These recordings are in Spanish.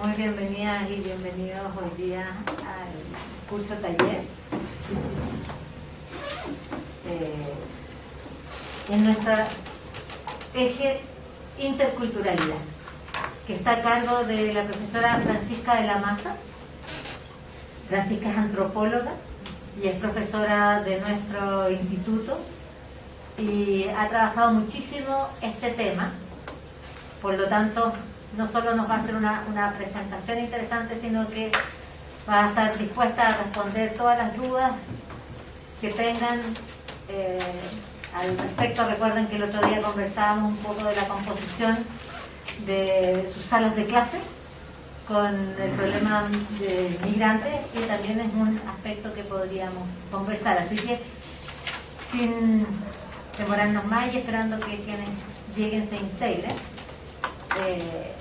Muy bienvenidas y bienvenidos hoy día al curso taller en nuestro eje interculturalidad, que está a cargo de la profesora Francisca de la Maza. Francisca es antropóloga y es profesora de nuestro instituto y ha trabajado muchísimo este tema. Por lo tanto, no solo nos va a hacer una presentación interesante, sino que va a estar dispuesta a responder todas las dudas que tengan al respecto. Recuerden que el otro día conversábamos un poco de la composición de sus salas de clase con el problema de migrantes, y también es un aspecto que podríamos conversar. Así que, sin demorarnos más y esperando que quienes lleguen se integren,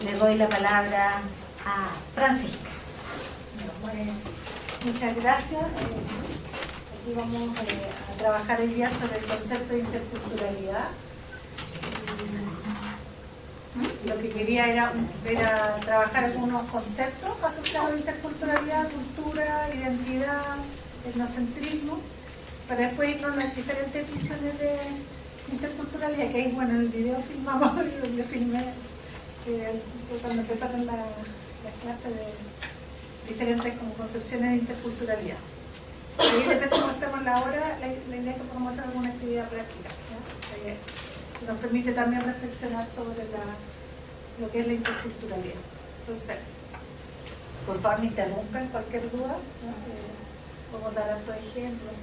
le doy la palabra a Francisca. Bueno, muchas gracias. Aquí vamos a trabajar hoy día sobre el concepto de interculturalidad. Lo que quería era trabajar algunos conceptos asociados a la interculturalidad, cultura, identidad, etnocentrismo, para después irnos a las diferentes visiones de interculturalidad, que ahí, bueno, en el video filmamos, yo filmé cuando empezaron las clases de diferentes como concepciones de interculturalidad. Y ahí depende de cómo estamos la hora, la idea es que podamos hacer alguna actividad práctica, ¿no? Que nos permite también reflexionar sobre lo que es la interculturalidad. Entonces, por favor me interrumpan cualquier duda, ¿no? Podemos dar hartos ejemplos.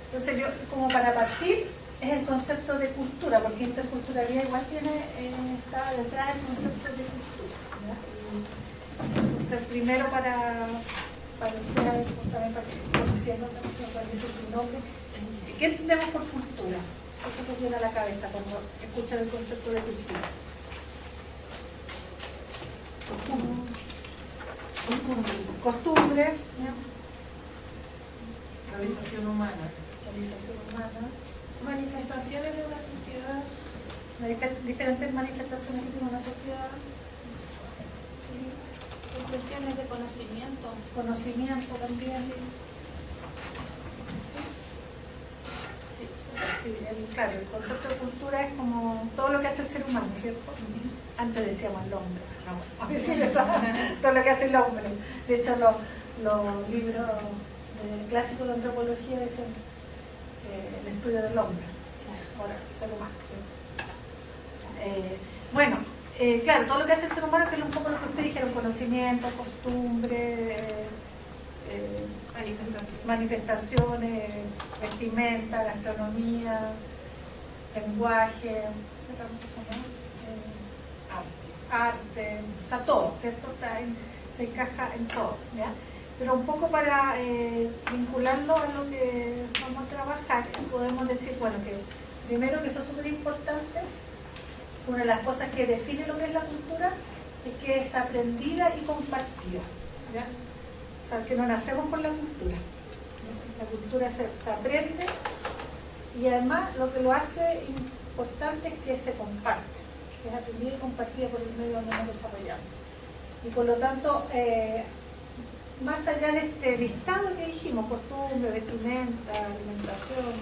Entonces yo, como para partir, es el concepto de cultura, porque interculturalidad igual está detrás del concepto de cultura, ¿no? Entonces, primero para ustedes, también para que conociendo cuál es su nombre, ¿qué entendemos por cultura? Eso que viene a la cabeza cuando escuchan el concepto de cultura. Costumbre, ¿no? Realización humana. Manifestaciones de una sociedad, diferentes manifestaciones que tiene una sociedad. Expresiones de conocimiento. Conocimiento también. Sí, claro, el concepto de cultura es como todo lo que hace el ser humano, ¿cierto? Antes decíamos el hombre, no, vamos a decir eso, todo lo que hace el hombre. De hecho, los libros clásicos de antropología dicen el estudio del hombre, ahora el ser humano, ¿sí? Claro, todo lo que hace el ser humano, que es un poco lo que ustedes dijeron: conocimiento, costumbre, manifestaciones, vestimenta, gastronomía, lenguaje, arte, o sea, todo, ¿cierto? Se encaja en todo, ¿ya? Pero un poco para vincularlo a lo que vamos a trabajar, podemos decir, bueno, que primero, que eso es súper importante. Una de las cosas que define lo que es la cultura es que es aprendida y compartida, ¿ya? O sea, que no nacemos con la cultura. La cultura se aprende, y además lo que lo hace importante es que se comparte, que es aprendida y compartida por el medio donde nos desarrollamos. Y por lo tanto, más allá de este listado que dijimos, costumbre, vestimenta, alimentación,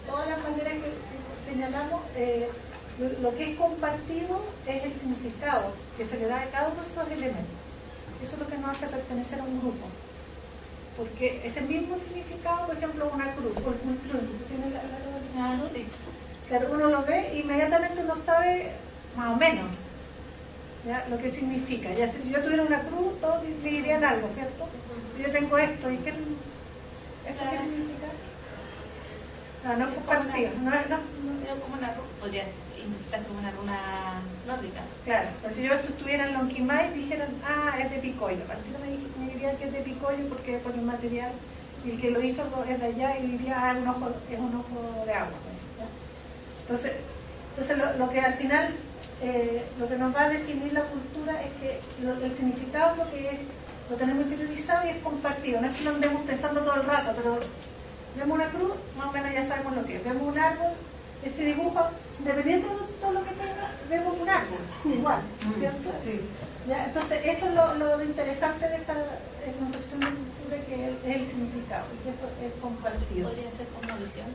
todas las maneras que señalamos, lo que es compartido es el significado que se le da a cada uno de esos elementos. Eso es lo que nos hace pertenecer a un grupo, porque ese mismo significado, por ejemplo, una cruz o el cultrún, ¿tiene Sí. Claro, uno lo ve e inmediatamente uno sabe más o menos, ¿ya?, lo que significa. Ya, si yo tuviera una cruz, todos me dirían algo, ¿cierto? Yo tengo esto, ¿y qué significa? No es compartido. Como una runa, podría interpretarse como una runa nórdica. Claro, pero si yo estuviera en Lonquimay, dijeran, es de Picoyo. Al tiro me dirían que es de Picoyo porque por el material, y el que lo hizo es de allá, y diría, es un ojo de agua, ¿ya? Entonces lo que al final, lo que nos va a definir la cultura es que el significado, lo que es, lo tenemos interiorizado y es compartido. No es que lo andemos pensando todo el rato, pero vemos una cruz, más o menos ya sabemos lo que es. Vemos un árbol, ese dibujo, independiente de todo lo que tenga, vemos un árbol, igual, ¿cierto? ¿Ya? Entonces, eso es lo interesante de esta concepción de cultura, que es el significado, y que eso es compartido. ¿Podría ser como visión?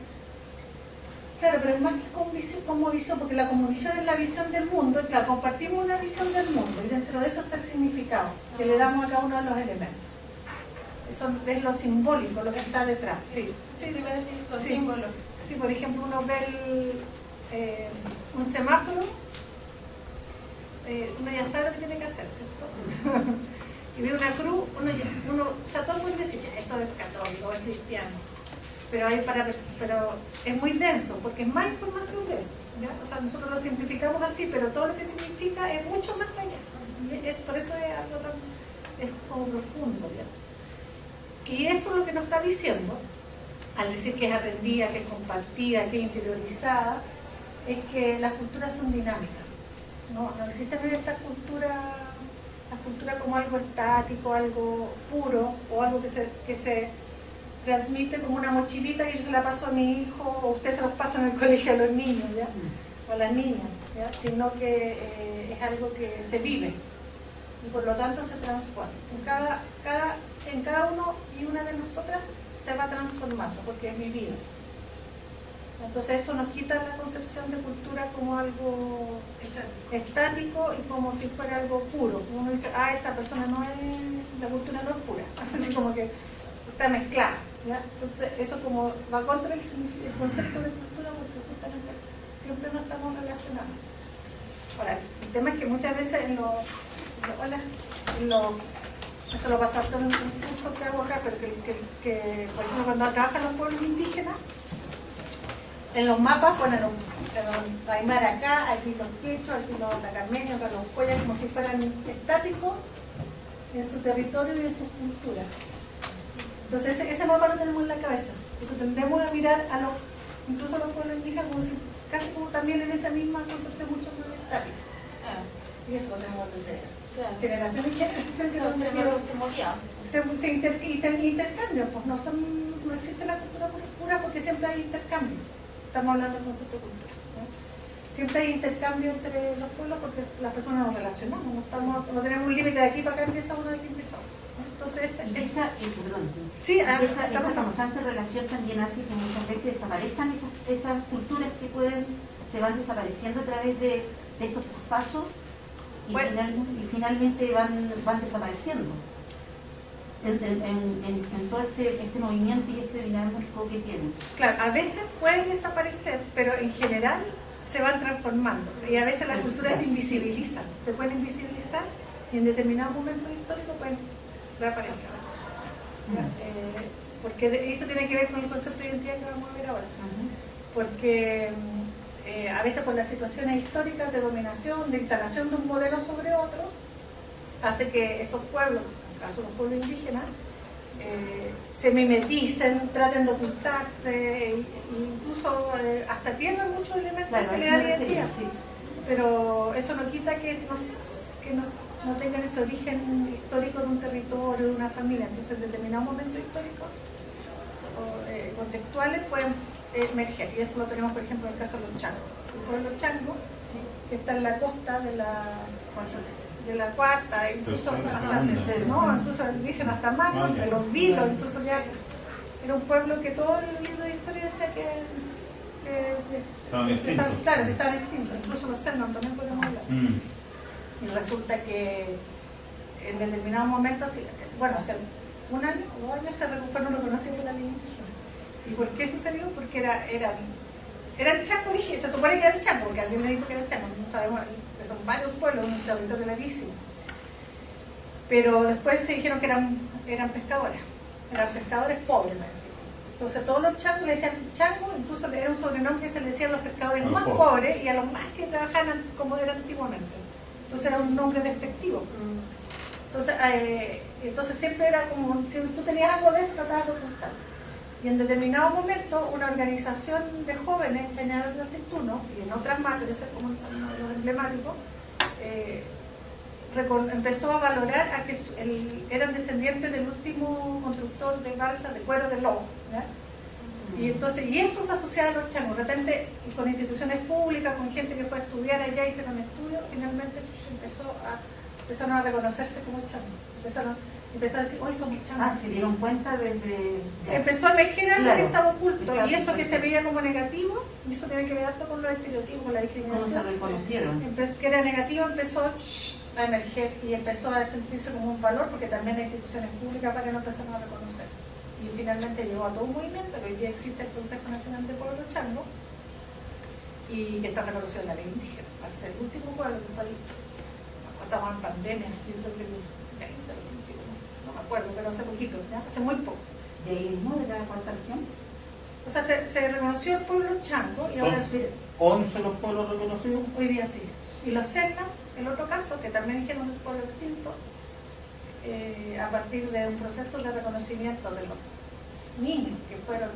Claro, pero es más que como visión, porque la cosmovisión es la visión del mundo, y claro, compartimos una visión del mundo, y dentro de eso está el significado que le damos a cada uno de los elementos. Eso es lo simbólico, lo que está detrás. Sí, Sí, iba a decir con sí. símbolo. Sí, por ejemplo, uno ve un semáforo, uno ya sabe lo que tiene que hacer, ¿cierto? Y ve una cruz, o sea, todo el mundo dice, eso es católico, es cristiano. Pero es muy denso, porque es más información de eso, ¿ya? O sea, nosotros lo simplificamos así, pero todo lo que significa es mucho más allá. Por eso es algo es como profundo, ¿ya? Y eso es lo que nos está diciendo, al decir que es aprendida, que es compartida, que es interiorizada, es que las culturas son dinámicas. No existe esta cultura, la cultura como algo estático, algo puro, o algo que se transmite como una mochilita que yo se la paso a mi hijo, o usted se los pasa en el colegio a los niños, ¿ya? O a las niñas, ¿ya? Sino que es algo que se vive y por lo tanto se transforma. En cada uno y una de nosotras se va transformando porque es vivido. Entonces eso nos quita la concepción de cultura como algo estático y como si fuera algo puro. Uno dice, esa persona no es, la cultura no es pura, así como que está mezclada, ¿ya? Entonces eso como va contra el concepto de cultura, porque justamente siempre nos estamos relacionando. Ahora, el tema es que muchas veces esto lo pasa en un curso que hago acá, pero que por ejemplo cuando trabajan los pueblos indígenas, en los mapas ponen los Aymara acá, aquí los quechos, aquí los atacameños, acá los collas, como si fueran estáticos en su territorio y en su cultura. Entonces ese mapa lo tenemos en la cabeza. Entonces tendemos a mirar incluso a los pueblos indígenas como si, casi como también en esa misma concepción mucho más estática. Y eso lo tenemos desde generación en generación, que se intercambian, pues no existe la cultura pura porque siempre hay intercambio. Estamos hablando del concepto de cultura, ¿no? Siempre hay intercambio entre los pueblos porque las personas nos relacionamos, no tenemos un límite de aquí para acá empieza uno y aquí empieza otro. Entonces, esa constante relación también hace que muchas veces desaparezcan esas culturas que se van desapareciendo a través de estos traspasos y finalmente van desapareciendo en todo este movimiento y este dinámico que tienen. Claro, a veces pueden desaparecer, pero en general se van transformando y a veces las culturas se invisibilizan, se pueden invisibilizar y en determinados momentos históricos pueden reaparecer. Porque eso tiene que ver con el concepto de identidad que vamos a ver ahora. Porque a veces por las situaciones históricas de dominación, de instalación de un modelo sobre otro, hace que esos pueblos, en el caso de los pueblos indígenas, se mimeticen, traten de ocultarse, incluso hasta pierden muchos elementos que le dan identidad. Sí. Pero eso no quita que no tengan ese origen histórico de un territorio, de una familia. Entonces, en determinados momentos históricos o contextuales pueden emerger. Y eso lo tenemos, por ejemplo, en el caso de los changos. El pueblo chango, que está en la costa de la cuarta, incluso dicen hasta más, de los vilos, incluso ya era un pueblo que todo el libro de historia decía que estaban extintos, incluso los cernos también podemos hablar. Y resulta que en determinados momentos, hace un año o 2 años fueron reconocidos la ley indígena. ¿Y por qué sucedió? Porque eran changos, se supone que eran changos, porque alguien me dijo que eran changos, no sabemos, son varios pueblos, un territorio larguísimo. Pero después se dijeron que eran pescadores pobres, me decían. Entonces todos los changos le decían chango, incluso era un sobrenombre que se le decían a los pescadores más pobres y a los más que trabajaban como era antiguamente. Entonces era un nombre despectivo. Entonces siempre era como, si tú tenías algo de eso, tratabas de ocultar. Y en determinado momento, una organización de jóvenes, Chañaral de Aceituno, y en otras más, pero ese es como uno de los emblemáticos, empezó a valorar a que eran descendientes del último constructor de balsa de cuero de lobo, ¿ya? Y entonces, y eso se asociaba a los changos, de repente con instituciones públicas, con gente que fue a estudiar allá, hicieron estudios, finalmente empezaron a reconocerse como changos, empezaron a decir, hoy somos changos. Se dieron cuenta desde... Empezó a emerger algo que estaba oculto, Exacto. y eso que se veía como negativo, y eso tiene que ver harto con los estereotipos, con la discriminación. ¿Cómo se reconocieron? Que era negativo, empezó a emerger y empezó a sentirse como un valor, porque también hay instituciones públicas para que no empezaron a reconocer. Y finalmente llegó a todo un movimiento, que hoy día existe el Consejo Nacional de Pueblos Changos, y que está reconocido en la ley indígena. Va a ser el último pueblo que fue estamos en pandemia, yo creo que el 20, no me acuerdo, pero hace poquito, ¿ya? Hace muy poco. ¿De ahí mismo, de la cuarta región? O sea, se reconoció el pueblo chango y ahora 11 los pueblos reconocidos. hoy día sí. Y los Selknam, el otro caso, que también dijeron un pueblo extinto, a partir de un proceso de reconocimiento de los niños que fueron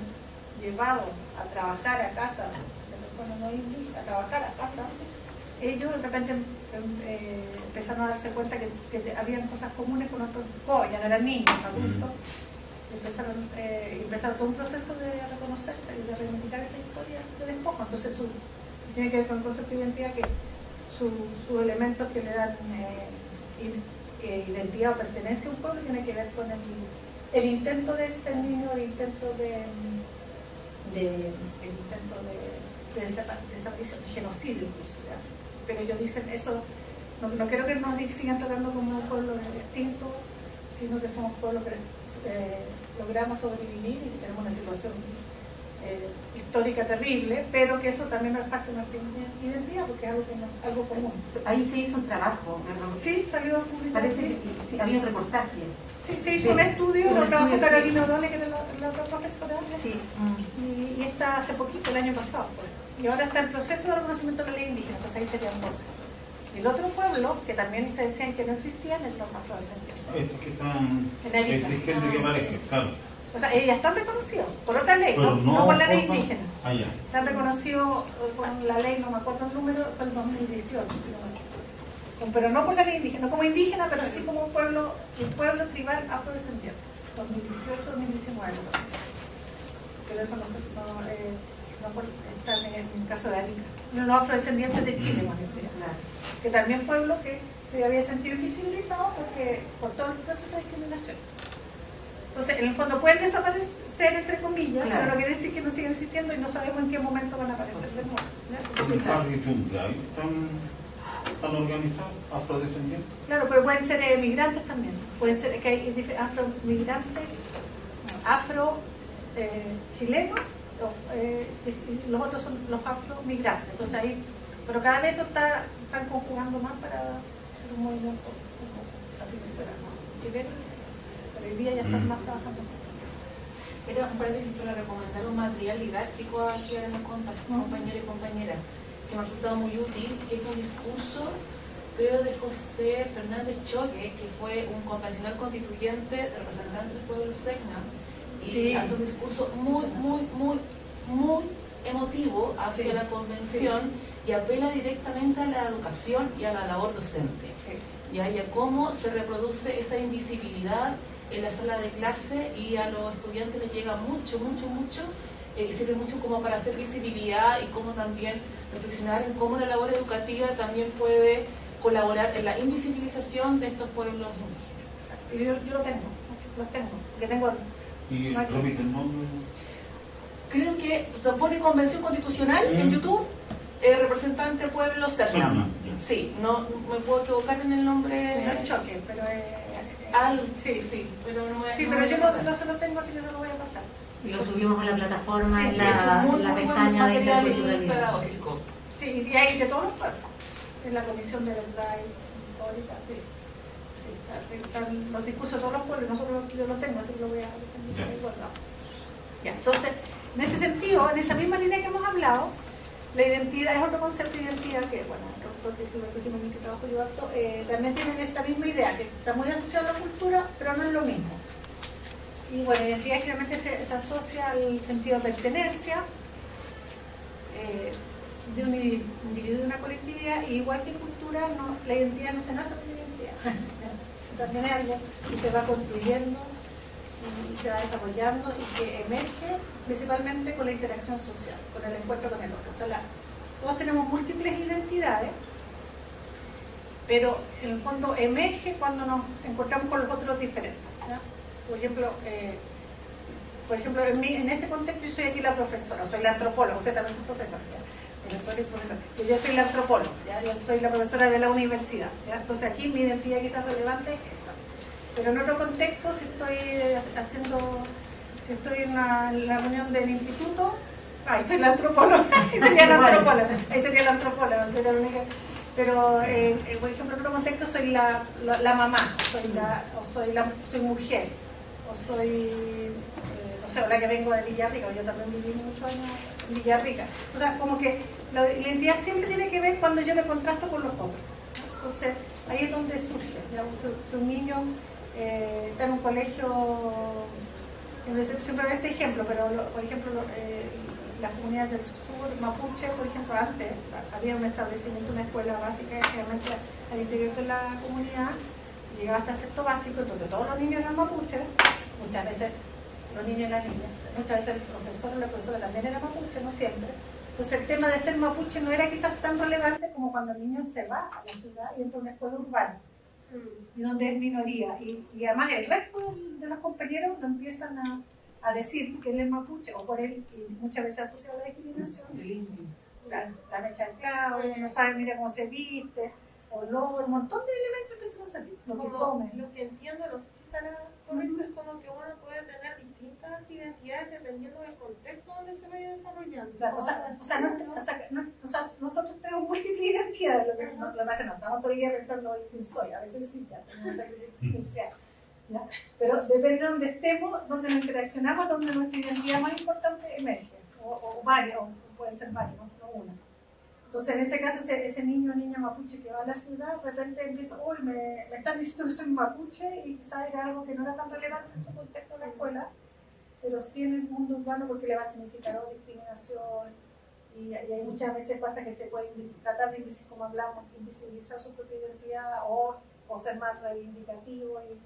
llevados a trabajar a casa de personas no indígenas, a trabajar a casa, ellos de repente empezaron a darse cuenta que habían cosas comunes con otros jóvenes, ya no eran niños, adultos, y empezaron todo un proceso de reconocerse y de reivindicar esa historia de despojo. Entonces tiene que ver con el concepto de identidad, que sus elementos que le dan identidad o pertenencia a un pueblo tiene que ver con el intento de exterminio, el intento de desaparición, de genocidio incluso, ¿ya? Pero ellos dicen eso, no quiero que nos sigan tratando como un pueblo extinto, sino que somos pueblos que logramos sobrevivir y tenemos una situación histórica terrible, pero que eso también es parte de nuestra identidad, porque es algo común. Ahí se hizo un trabajo, ¿verdad? Sí, salió a publicar. Parece que sí, había un reportaje. Sí, se hizo un estudio, lo trabajó Carolina O'Donnell, que era la otra profesora, Sí. y está hace poquito, el año pasado, pues. Y ahora está en proceso de reconocimiento de la ley indígena, entonces ahí serían 12. Y el otro pueblo, que también se decían que no existían, es los afrodescendientes. Esos que están En Arica. exigiendo que aparezca, claro. O sea, ellos están reconocidos por otra ley, Pero no por la ley indígena. Allá. Están reconocidos con la ley, no me acuerdo el número, fue el 2018, si no me acuerdo. Pero no por la ley indígena, no como indígena, pero sí como un pueblo tribal afrodescendiente. 2018-2019. Pero eso no está en el caso de Arica. Los afrodescendientes de Chile, más decía. Que también pueblo que se había sentido invisibilizado por todo el proceso de discriminación. Entonces, en el fondo pueden desaparecer, entre comillas, pero no quiere decir que no sigan existiendo y no sabemos en qué momento van a aparecer de nuevo. ¿En Parque Chunga están organizados afrodescendientes? Claro, pero pueden ser migrantes también. Pueden ser que hay afromigrantes, chilenos, y los otros son los afromigrantes. Entonces ahí, pero cada vez eso están conjugando más para hacer un movimiento al principio era chileno. Hoy día ya están más trabajando. Era un paréntesis para recomendar un material didáctico aquí a los compañeros y compañeras que me ha resultado muy útil, que es un discurso, creo, de José Fernández Choque, que fue un convencional constituyente, representante del pueblo Selknam, y hace un discurso muy emotivo hacia la convención y apela directamente a la educación y a la labor docente. Y a cómo se reproduce esa invisibilidad en la sala de clase y a los estudiantes les llega mucho, y sirve mucho como para hacer visibilidad y cómo también reflexionar en cómo la labor educativa también puede colaborar en la invisibilización de estos pueblos indígenas. Yo lo tengo, así los tengo, que tengo. ¿Y repite el nombre? Creo que se pone Convención Constitucional en YouTube, representante pueblo Selknam. Sí, no me puedo equivocar en el nombre. No es Choque, pero sí, pero no me, sí, no pero me yo no se lo tengo, así que no lo voy a pasar. Y lo subimos a la plataforma, en es un la muy pestaña de material interculturalidad. pedagógico. Sí, y hay de todos los pueblos. En la comisión de verdad histórica, sí. Están los discursos de todos los pueblos, yo los tengo, así que lo voy a tener guardado. Ya, entonces, en ese sentido, en esa misma línea que hemos hablado, la identidad es otro concepto de identidad que, bueno, el doctor que trabajo yo harto, también tienen esta misma idea, que está muy asociada a la cultura, pero no es lo mismo. Y bueno, la identidad generalmente se asocia al sentido de pertenencia de un individuo de una colectividad, y igual que cultura, la identidad no se nace con identidad. También es algo que se va construyendo y se va desarrollando y que emerge principalmente con la interacción social, con el encuentro con el otro. O sea, todos tenemos múltiples identidades, pero en el fondo emerge cuando nos encontramos con los otros diferentes, ¿ya? Por ejemplo, en este contexto yo soy aquí la profesora, soy la antropóloga, usted también es profesor, ¿ya? Yo soy la antropóloga, ¿ya? Yo soy la profesora de la universidad, ¿ya? Entonces aquí mi identidad quizás relevante es esa. Pero en otro contexto, si estoy en la reunión del instituto, ahí soy la antropóloga, ahí sería la antropóloga, sería la única. Pero, por ejemplo, en otro contexto soy la mamá, soy mujer, o soy, no sé, la que vengo de Villarrica, yo también viví muchos años en Villarrica. O sea, como que la identidad siempre tiene que ver cuando yo me contrasto con los otros. Entonces, ahí es donde surge. Si un niño está en un colegio, siempre doy este ejemplo, pero por ejemplo, las comunidades del sur, Mapuche, por ejemplo, antes había un establecimiento, una escuela básica, generalmente al interior de la comunidad, llegaba hasta sexto básico, entonces todos los niños eran mapuche, muchas veces los niños y las niñas, muchas veces el profesor o la profesora también era mapuche, no siempre. Entonces el tema de ser mapuche no era quizás tan relevante como cuando el niño se va a la ciudad y entra a una escuela urbana, y donde es minoría, y además el resto de los compañeros lo empiezan a decir que él es mapuche, o por él, y muchas veces asociado a la discriminación. La mecha del clavo, no sabe, mira cómo se viste, o lobo, un montón de elementos empiezan a salir, lo que come. Lo que entiendo, no sé si estará correcto, es como que uno puede tener distintas identidades dependiendo del contexto donde se vaya desarrollando. Claro, nosotros tenemos múltiples identidades, lo que pasa no estamos todo el día pensando quién soy, a veces sí, ya tenemos esa crisis existencial. ¿Ya? Pero depende de donde estemos, donde nos interaccionamos, donde nuestra identidad más importante emerge, o varias, o pueden ser varias, no una. Entonces, en ese caso, ese niño o niña mapuche que va a la ciudad, de repente empieza, uy, me están diciendo que soy mapuche, y quizás era algo que no era tan relevante en su contexto de la escuela, pero sí en el mundo urbano porque le va a significar discriminación, y hay muchas veces pasa que se puede tratar de, como hablamos, invisibilizar su propia identidad, o ser más reivindicativo y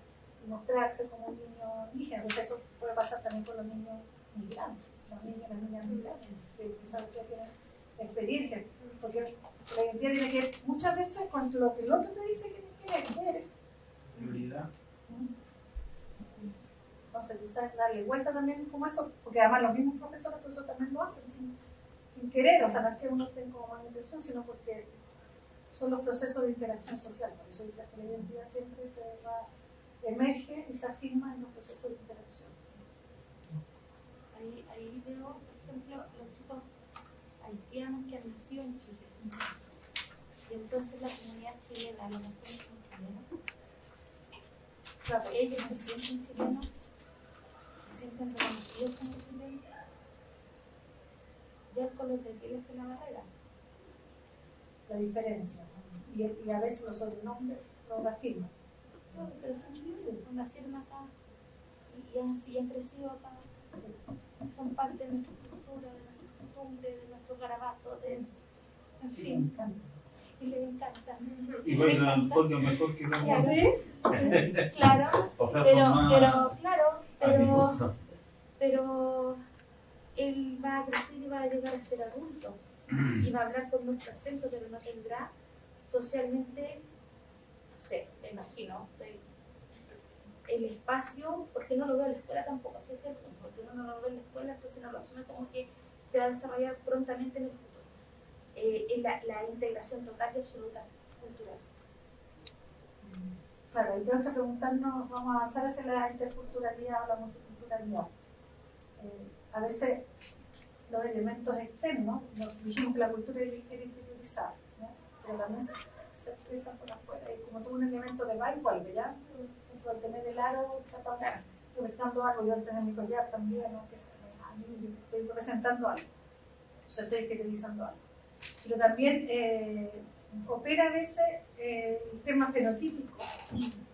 mostrarse como un niño indígena. Entonces eso puede pasar también con los niños migrantes, los niños y las niñas migrantes, que quizás ustedes tienen experiencia, porque la identidad tiene que ver muchas veces con lo que el otro te dice que eres. Prioridad. Entonces quizás darle vuelta también como eso, porque además los mismos profesores por eso también lo hacen sin querer, o sea, no es que uno tenga como mala intención, sino porque son los procesos de interacción social. Por eso dice que la identidad siempre emerge y se afirma en los procesos de interacción. Ahí veo, por ejemplo, los chicos haitianos que han nacido en Chile. Y entonces la comunidad chilena, los naciones son chilenos. Claro, ellos se sienten chilenos, se sienten reconocidos como chilenos. Ya el color de piel es la barrera. La diferencia, ¿no? Y a veces los sobrenombres lo afirman. Claro, pero son chilenos, nacieron acá y han crecido acá. Son parte de nuestra cultura, de nuestra costumbre, de nuestro garabato, en fin. Y les encanta. Y bailan polka mejor que la música. ¿Sí? Claro, O sea, pero él va a crecer y va a llegar a ser adulto y va a hablar con nuestro acento, pero no tendrá socialmente, no sé, me imagino, el espacio, porque no lo veo en la escuela tampoco, así es el punto, porque uno no lo ve en la escuela, entonces no lo asume como que se va a desarrollar prontamente en el futuro. La integración total y absoluta cultural. Claro, y tenemos que preguntarnos, vamos a avanzar hacia la interculturalidad o la multiculturalidad. A veces los elementos externos, nos dijimos que la cultura era interiorizada, ¿no? Pero también se expresa por afuera, y como todo un elemento de va y vuelve, ¿ya? Al tener el aro, quizás está representando algo, yo al tener mi collar también, ¿no? Que a mí estoy representando algo, entonces estoy exteriorizando algo. Pero también opera a veces el tema fenotípico,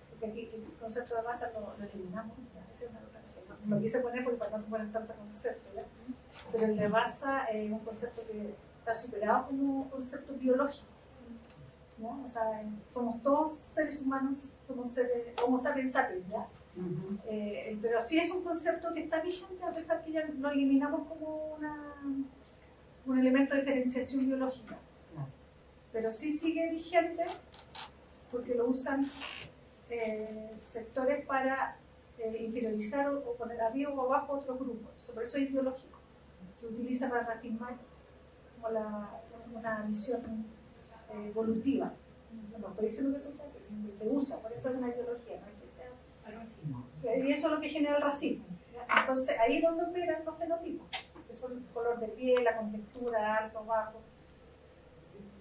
porque aquí el concepto de raza lo eliminamos, ¿ya? Esa es una otra cosa. Lo quise poner porque para no poner tanto concepto, ¿ya? Pero el de raza es un concepto que está superado como concepto biológico, ¿no? O sea, somos todos seres humanos, somos seres, Homo sapiens sapiens, ¿ya? Pero sí es un concepto que está vigente, a pesar que ya lo eliminamos como un elemento de diferenciación biológica. Pero sí sigue vigente porque lo usan sectores para inferiorizar o poner arriba o abajo otros grupos. Entonces, por eso es ideológico. Se utiliza para reafirmar como una visión evolutiva. No estoy diciendo que eso se hace, sino que se usa, por eso es una ideología, no es que sea el racismo. Y eso es lo que genera el racismo. Entonces, ahí es donde operan los fenotipos, que son el color de piel, la contextura, alto, bajo.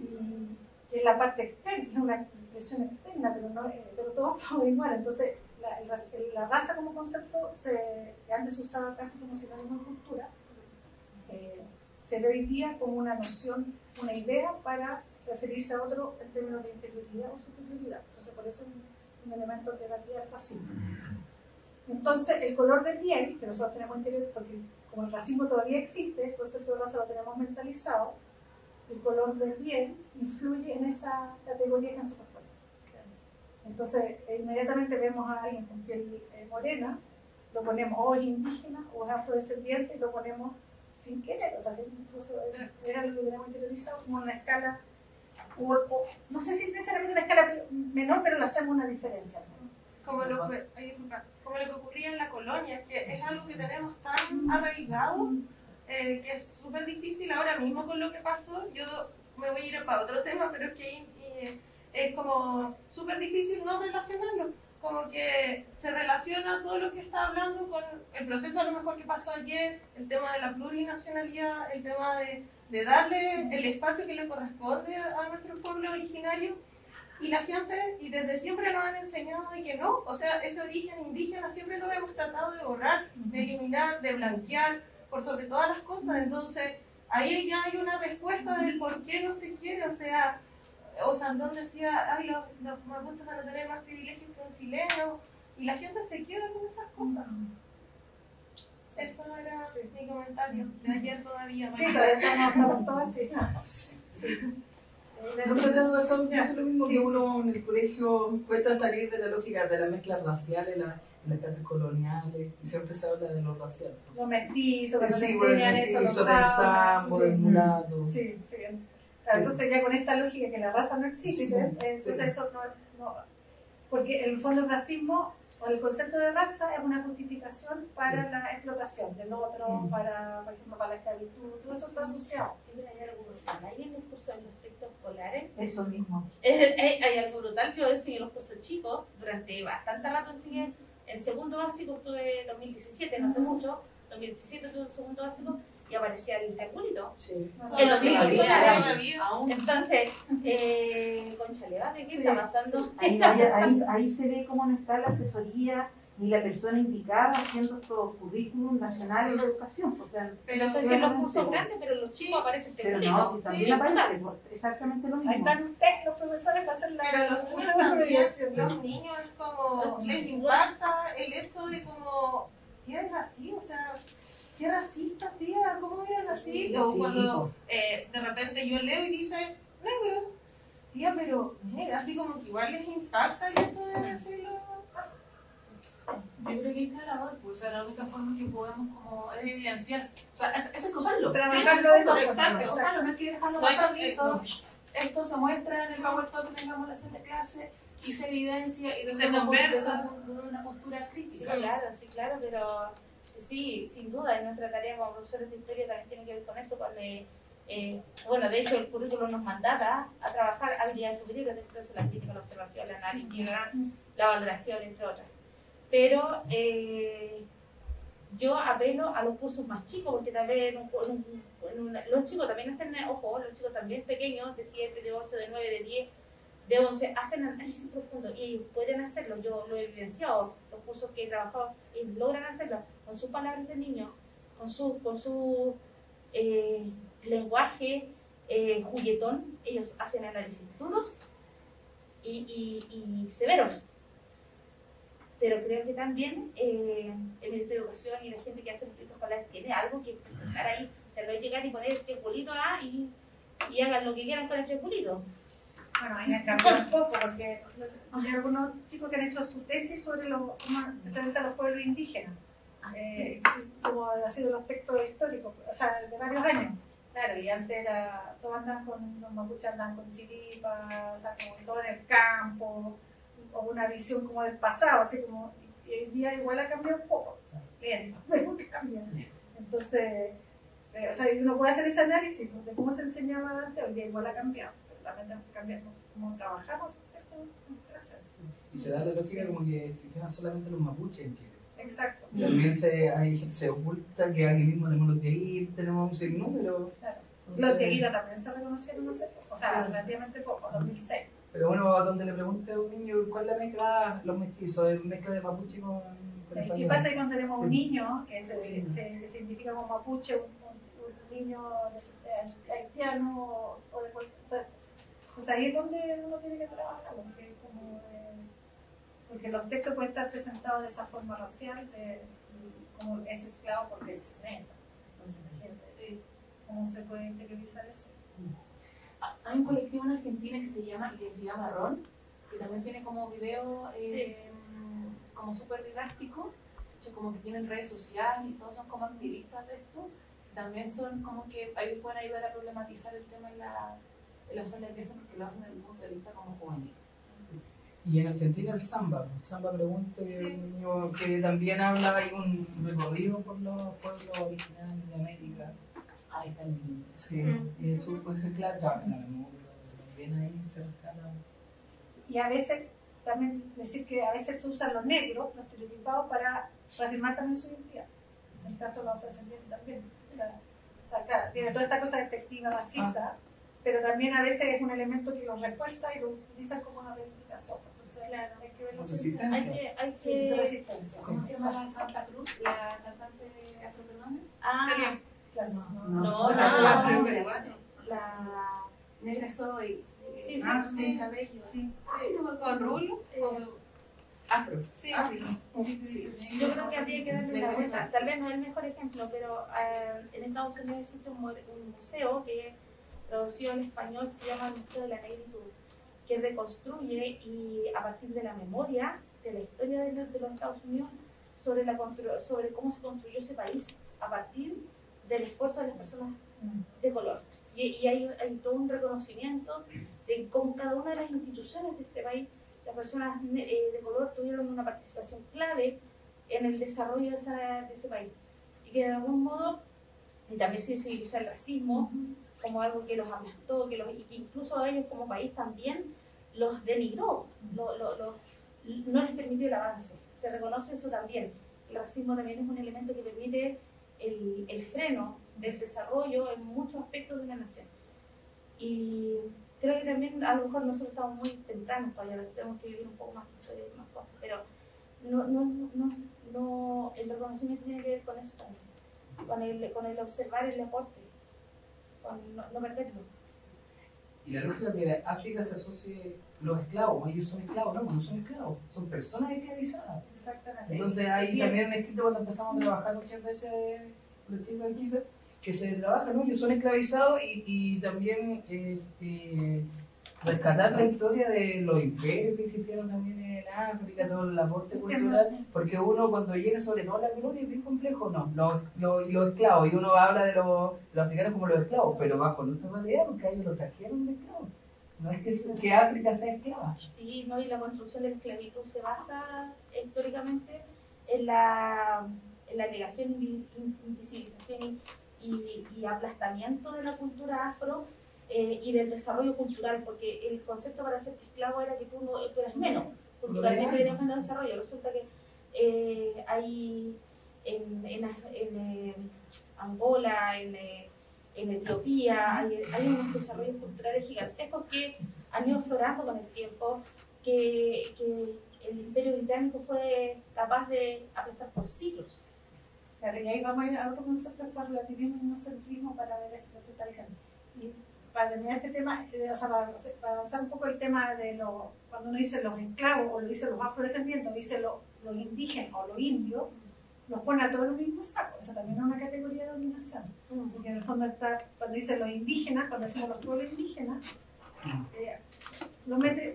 Y es la parte externa, es una expresión externa, pero todos son igual. Entonces, la raza como concepto, que antes se usaba casi como sinónimo de cultura, se ve hoy día como una noción, una idea para referirse a otro en términos de inferioridad o superioridad. Entonces, por eso es un elemento que da pie al racismo. Entonces, el color de piel, que nosotros tenemos interior, porque como el racismo todavía existe, el concepto de raza lo tenemos mentalizado, el color de piel influye en esa categoría que nosotros ponemos. Entonces, inmediatamente vemos a alguien con piel morena, lo ponemos o es indígena o es afrodescendiente, y lo ponemos sin querer, o sea, incluso es algo que tenemos interiorizado como una escala, no sé si necesariamente una escala menor, pero le hacemos una diferencia. Como lo que ocurría en la colonia, que es algo que tenemos tan arraigado, que es súper difícil ahora mismo con lo que pasó. Yo me voy a ir para otro tema, pero es que es como súper difícil no relacionarlo. Como que se relaciona todo lo que está hablando con el proceso a lo mejor que pasó ayer, el tema de la plurinacionalidad, el tema de darle el espacio que le corresponde a nuestro pueblo originario. Y la gente, y desde siempre nos han enseñado de que no, o sea, ese origen indígena siempre lo hemos tratado de borrar, de eliminar, de blanquear, por sobre todas las cosas. Entonces, ahí ya hay una respuesta del por qué no se quiere, o sea, Sandón decía, ay, los mapuches van a tener más privilegios que un chileno, y la gente se queda con esas cosas. Eso era mi comentario, de ayer todavía. Sí, todavía estamos todos así. Nosotros tenemos razón, es lo mismo que uno en el colegio cuesta salir de la lógica de la mezcla racial en las clases coloniales, y siempre se habla de lo racial. Los mestizos, que nos Sí, enseñan el eso, mestizo, los del sambo, el mulato. Sí, sí. Claro, entonces ya con esta lógica que la raza no existe, Sí, entonces sí. eso no, porque en el fondo el racismo o el concepto de raza es una justificación para la explotación del otro, para, por ejemplo, para la esclavitud, todo eso está asociado. Sí, pero hay algo brutal. Ahí en el curso de los textos escolares, Eso mismo. hay algo brutal. Yo enseñé los cursos chicos, durante bastante rato enseñé. En segundo básico estuve 2017, no hace mucho, 2017 tuve el segundo básico y aparecía el triangulito. Sí. En los libros escolares. Todavía. Entonces, concha, ¿qué está pasando? Ahí se ve cómo no está la asesoría ni la persona indicada haciendo estos currículum nacionales de educación. No sé si en los cursos grandes, pero en los chicos aparece el Pero triangulito. no, si también aparece exactamente lo mismo. Ahí están ustedes, los profesores, para hacer la Pero los niños también, los niños como les impacta el hecho de como, ¿qué es así? O sea, qué racista, tía, ¿cómo eran así? O cuando de repente yo leo y dice, negros, tía, pero así como que igual les impacta el hecho de decirlo así. Yo creo que esta es la labor, pues, o sea, la única forma que podemos como es evidenciar, o sea, eso hay que usarlo. Trabajarlo de eso. Exacto. Usarlo, no hay que dejarlo No hay pasar que- listo. Esto se muestra en el PowerPoint que tengamos la sala de clase y se evidencia y Se conversa. de una postura Sí, crítica. claro, pero sí, sin duda, y nuestra tarea como profesores de historia también tiene que ver con eso, bueno, de hecho el currículum nos mandata a trabajar habilidades superiores, dentro de la crítica, la observación, el análisis, la valoración, entre otras. Pero yo apelo a los cursos más chicos, porque tal vez los chicos también hacen, ojo, los chicos también pequeños, de 7, de 8, de 9, de 10, de 11, hacen análisis profundo y ellos pueden hacerlo. Yo lo he evidenciado, los cursos que he trabajado, ellos logran hacerlo con sus palabras de niño, con su lenguaje juguetón. Ellos hacen análisis duros y severos. Pero creo que también el Ministerio de Educación y la gente que hace los textos escolares tiene algo que presentar ahí. O sea, no es llegar y poner el triangulito y hagan lo que quieran con el triangulito. Bueno, ahí han cambiado un poco, porque hay algunos chicos que han hecho su tesis sobre especialmente los pueblos indígenas, como ha sido los textos históricos, o sea, de varios años. Claro, y antes todos andaban los mapuches andaban con chiripa, o sea, como todo en el campo, o una visión como del pasado, así como, y hoy día igual ha cambiado un poco, o sea, lento, pero cambia. Entonces, o sea, uno puede hacer ese análisis de cómo se enseñaba antes, hoy día igual ha cambiado, pero también tenemos que cambiar cómo trabajamos y se da la lógica como que existieran solamente los mapuches en Chile. Exacto. También se oculta que aquí mismo tenemos los de ahí, tenemos un sinnúmero. Claro. Entonces, Los de Aguila también se reconocieron hace poco, o sea, relativamente poco, 2006. Pero bueno, a donde le pregunte a un niño cuál es la mezcla, los mestizos, es mezcla de mapuche con español. ¿Qué pasa cuando tenemos un niño que se identifica como mapuche, un niño haitiano o de cualquier... Pues ahí es donde uno tiene que trabajar, porque los textos pueden estar presentados de esa forma racial, como es esclavo porque es negro. Entonces, imagínate, ¿cómo se puede interiorizar eso? Hay un colectivo en Argentina que se llama Identidad Marrón, que también tiene como video como súper didáctico, como que tienen redes sociales y todos son como activistas de esto. También son como que ahí pueden ayudar a problematizar el tema en la sala de clase porque lo hacen desde el punto de vista como juvenil. Y en Argentina el samba pregunta que también habla, hay un recorrido por los pueblos originarios de América. Ahí está el niño. Sí, y eso pues claro, en la memoria también ahí se rescata. Y a veces, también decir que a veces se usan los negros, los estereotipados, para reafirmar también su identidad. En el caso de los afrodescendientes también. O sea, claro, tiene toda esta cosa despectiva, racista, pero también a veces es un elemento que los refuerza y lo utilizan como una reivindicación. Entonces, claro, hay que verlo. Resistencia. Hay Sí, que resistencia. ¿Cómo se llama la Santa Cruz, la cantante afroperuana? Celia. La negra soy. Sí, sí, cabello. Sí. ¿Con rulo? Afro. Sí, sí. yo creo que habría que darle una vuelta. Tal vez no es el mejor ejemplo, pero en Estados Unidos existe un museo que traducido al español se llama el Museo de la Negritud, que reconstruye y a partir de la memoria de la historia de los Estados Unidos sobre cómo se construyó ese país a partir del esfuerzo de las personas de color. Y hay todo un reconocimiento de cómo cada una de las instituciones de este país, las personas de color tuvieron una participación clave en el desarrollo de ese país. Y que de algún modo, y también se utiliza el racismo como algo que los aplastó, y que incluso a ellos como país también los denigró, no les permitió el avance. Se reconoce eso también. El racismo también es un elemento que permite el freno del desarrollo en muchos aspectos de una nación. Y creo que también a lo mejor nosotros estamos muy tempranos todavía, a veces tenemos que vivir un poco más cosas, pero el reconocimiento tiene que ver con eso también, con el observar el aporte, con no perderlo. Y la lógica que de África se asocie los esclavos, ellos son esclavos, no son esclavos, son personas esclavizadas. Exactamente. Entonces hay también un escrito cuando empezamos a trabajar muchas veces con los chicos de Chile, que se trabaja, ¿no? Ellos son esclavizados y también rescatar la historia de los imperios que existieron también en África, todo el aporte cultural, porque uno cuando llega sobre todo a la colonia es bien complejo, no, los esclavos, y uno habla de los africanos como los esclavos, pero bajo nuestra realidad, porque a ellos los trajeron de esclavos, no es que África sea esclava. Sí, ¿no? Y la construcción de la esclavitud se basa históricamente en la negación, invisibilización y aplastamiento de la cultura afro y del desarrollo cultural, porque el concepto para ser esclavo era que tú eras menos, culturalmente tenías menos desarrollo. Resulta que hay en Angola, en Etiopía, hay unos desarrollos culturales gigantescos que han ido aflorando con el tiempo, que el Imperio Británico fue capaz de aplastar por siglos. Claro, y ahí vamos a ir a otro concepto para relativismo y no centrismo para ver eso que tú estás diciendo. Y para terminar este tema, o sea, para avanzar un poco el tema de cuando uno dice los esclavos, o lo dice los afrodescendientes, o dice los indígenas o los indios, los pone a todos en el mismo saco. O sea, también es una categoría de dominación. Porque en el fondo está, cuando dice los indígenas, cuando decimos los pueblos indígenas, lo mete,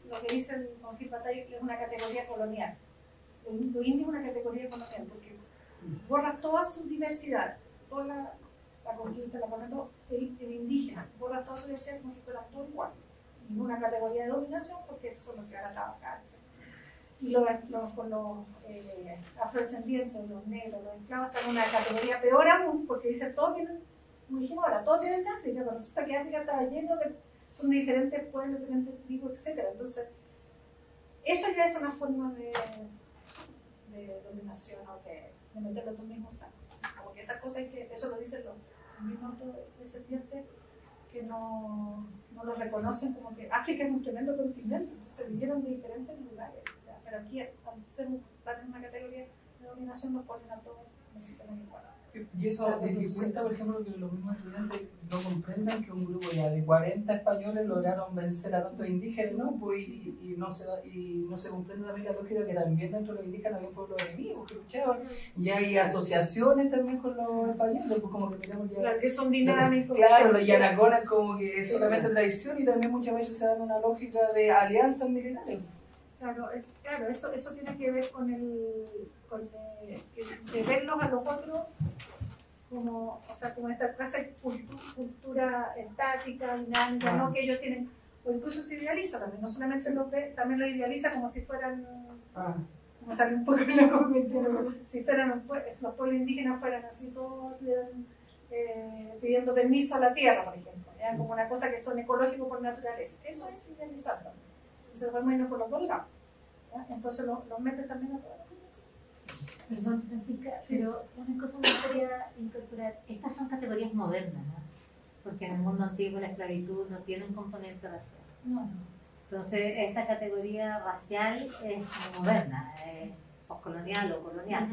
lo que dice el Confit Bataille es una categoría colonial. Lo indio es una categoría colonial porque borra toda su diversidad, toda la conquista, la pone todo, el indígena, borra toda su diversidad como si fuera todo igual. Ninguna categoría de dominación porque son los que van a trabajar. Y con los afrodescendientes, los negros, los esclavos están en una categoría peor aún porque dicen todos vienen, como dijimos ahora, todos vienen de África, pero resulta que África estaba lleno de, son de diferentes pueblos, diferentes tribus, etc. Entonces, eso ya es una forma de dominación o de meterlo en tu mismo saco. Como que esas cosas que, eso lo dicen los mismos descendientes que no lo reconocen, como que África es un tremendo continente, entonces vivieron de diferentes lugares, ¿ya? Pero aquí al ser en una categoría de dominación nos ponen a todos como si fueran iguales. Y eso dificulta, por ejemplo, que los mismos estudiantes no comprendan que un grupo ya de 40 españoles lograron vencer a tantos indígenas, ¿no? Pues, y no se comprende también la lógica que también dentro de los indígenas había pueblos enemigos que luchaban, y hay asociaciones también con los españoles, pues como que tenemos ya... Claro, que son dinámicos. Claro, los yanaconas como que es solamente tradición y también muchas veces se dan una lógica de alianzas militares. Claro, eso tiene que ver con de verlos a los otros como, o sea, como esta clase de cultura estática, dinámica, ¿no? Que ellos tienen, o incluso se idealiza también, no solamente se los ve, también lo idealiza como si fueran, como sale un poco en la convención, si fueran los pueblos indígenas fueran así, todos estuvieran pidiendo permiso a la tierra, por ejemplo, ¿ya? Como una cosa que son ecológicos por naturaleza. Eso es idealizar también. Se puede irnos por los dos lados, ¿ya? Entonces los mete también a todas las cosas. Perdón, Francisca, sí. Pero una cosa me gustaría incorporar. Estas son categorías modernas, ¿no? Porque en el mundo antiguo la esclavitud no tiene un componente racial. No. Entonces, esta categoría racial es moderna, postcolonial o colonial,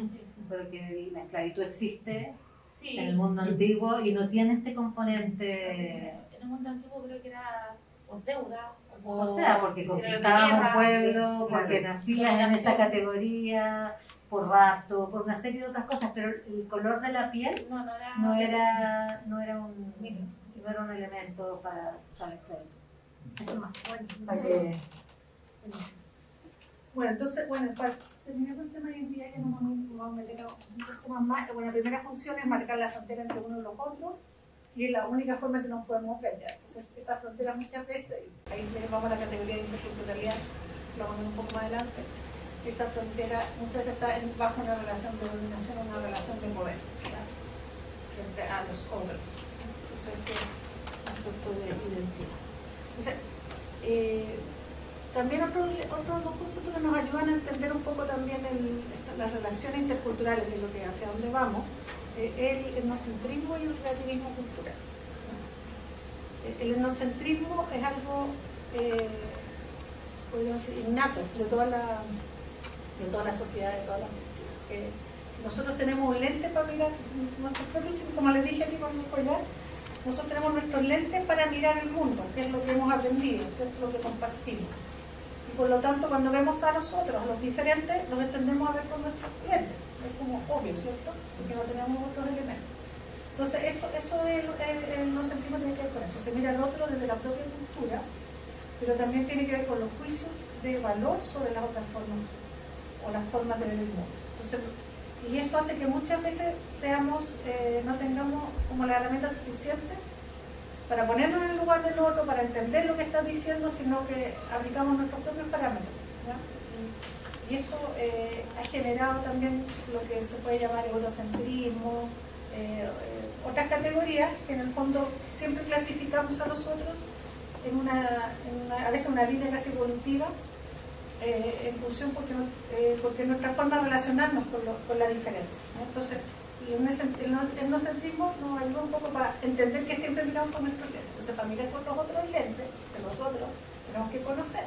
porque la esclavitud existe en el mundo antiguo y no tiene este componente. En el mundo antiguo creo que era por deuda. O sea, porque conquistaban un pueblo, porque nacían en esa categoría, por rapto, por una serie de otras cosas, pero el color de la piel no era un elemento para esclavitud. Eso más. Bueno, entonces, para terminar con el tema de identidad, que nos vamos a meter un poco más. Bueno, la primera función es marcar la frontera entre uno y los otros. Y es la única forma que nos podemos ver ya. Entonces, esa frontera muchas veces, ahí vamos a la categoría de interculturalidad, lo vamos a ver un poco más adelante, esa frontera muchas veces está bajo una relación de dominación o una relación de poder, ¿ya? Frente a los otros. Entonces, este concepto de identidad. Entonces, también otros dos conceptos que nos ayudan a entender un poco también las relaciones interculturales de lo que hacia dónde vamos. El etnocentrismo y el relativismo cultural. El etnocentrismo es algo podríamos decir, innato de toda la sociedad, de todas las culturas. Nosotros tenemos un lente para mirar nuestros propios, como les dije aquí cuando fue allá, nosotros tenemos nuestros lentes para mirar el mundo, que es lo que hemos aprendido, ¿cierto? Lo que compartimos. Y por lo tanto, cuando vemos a nosotros, a los diferentes, los entendemos a ver con nuestros lentes. Es como obvio, ¿cierto? Porque no tenemos otros elementos. Entonces, eso no sentimos tiene que ver con eso. Se mira al otro desde la propia cultura, pero también tiene que ver con los juicios de valor sobre las otras formas o las formas de ver el mundo. Entonces, y eso hace que muchas veces no tengamos como la herramienta suficiente para ponernos en el lugar del otro, para entender lo que está diciendo, sino que aplicamos nuestros propios parámetros, ¿ya? Y eso ha generado también lo que se puede llamar eurocentrismo, otras categorías que en el fondo siempre clasificamos a los otros a veces una línea casi evolutiva en función porque nuestra forma de relacionarnos con la diferencia, ¿no? Entonces, el etnocentrismo nos ayuda un poco para entender que siempre miramos con nuestros lentes. Entonces, para mirar con los otros lentes de nosotros, tenemos que conocer,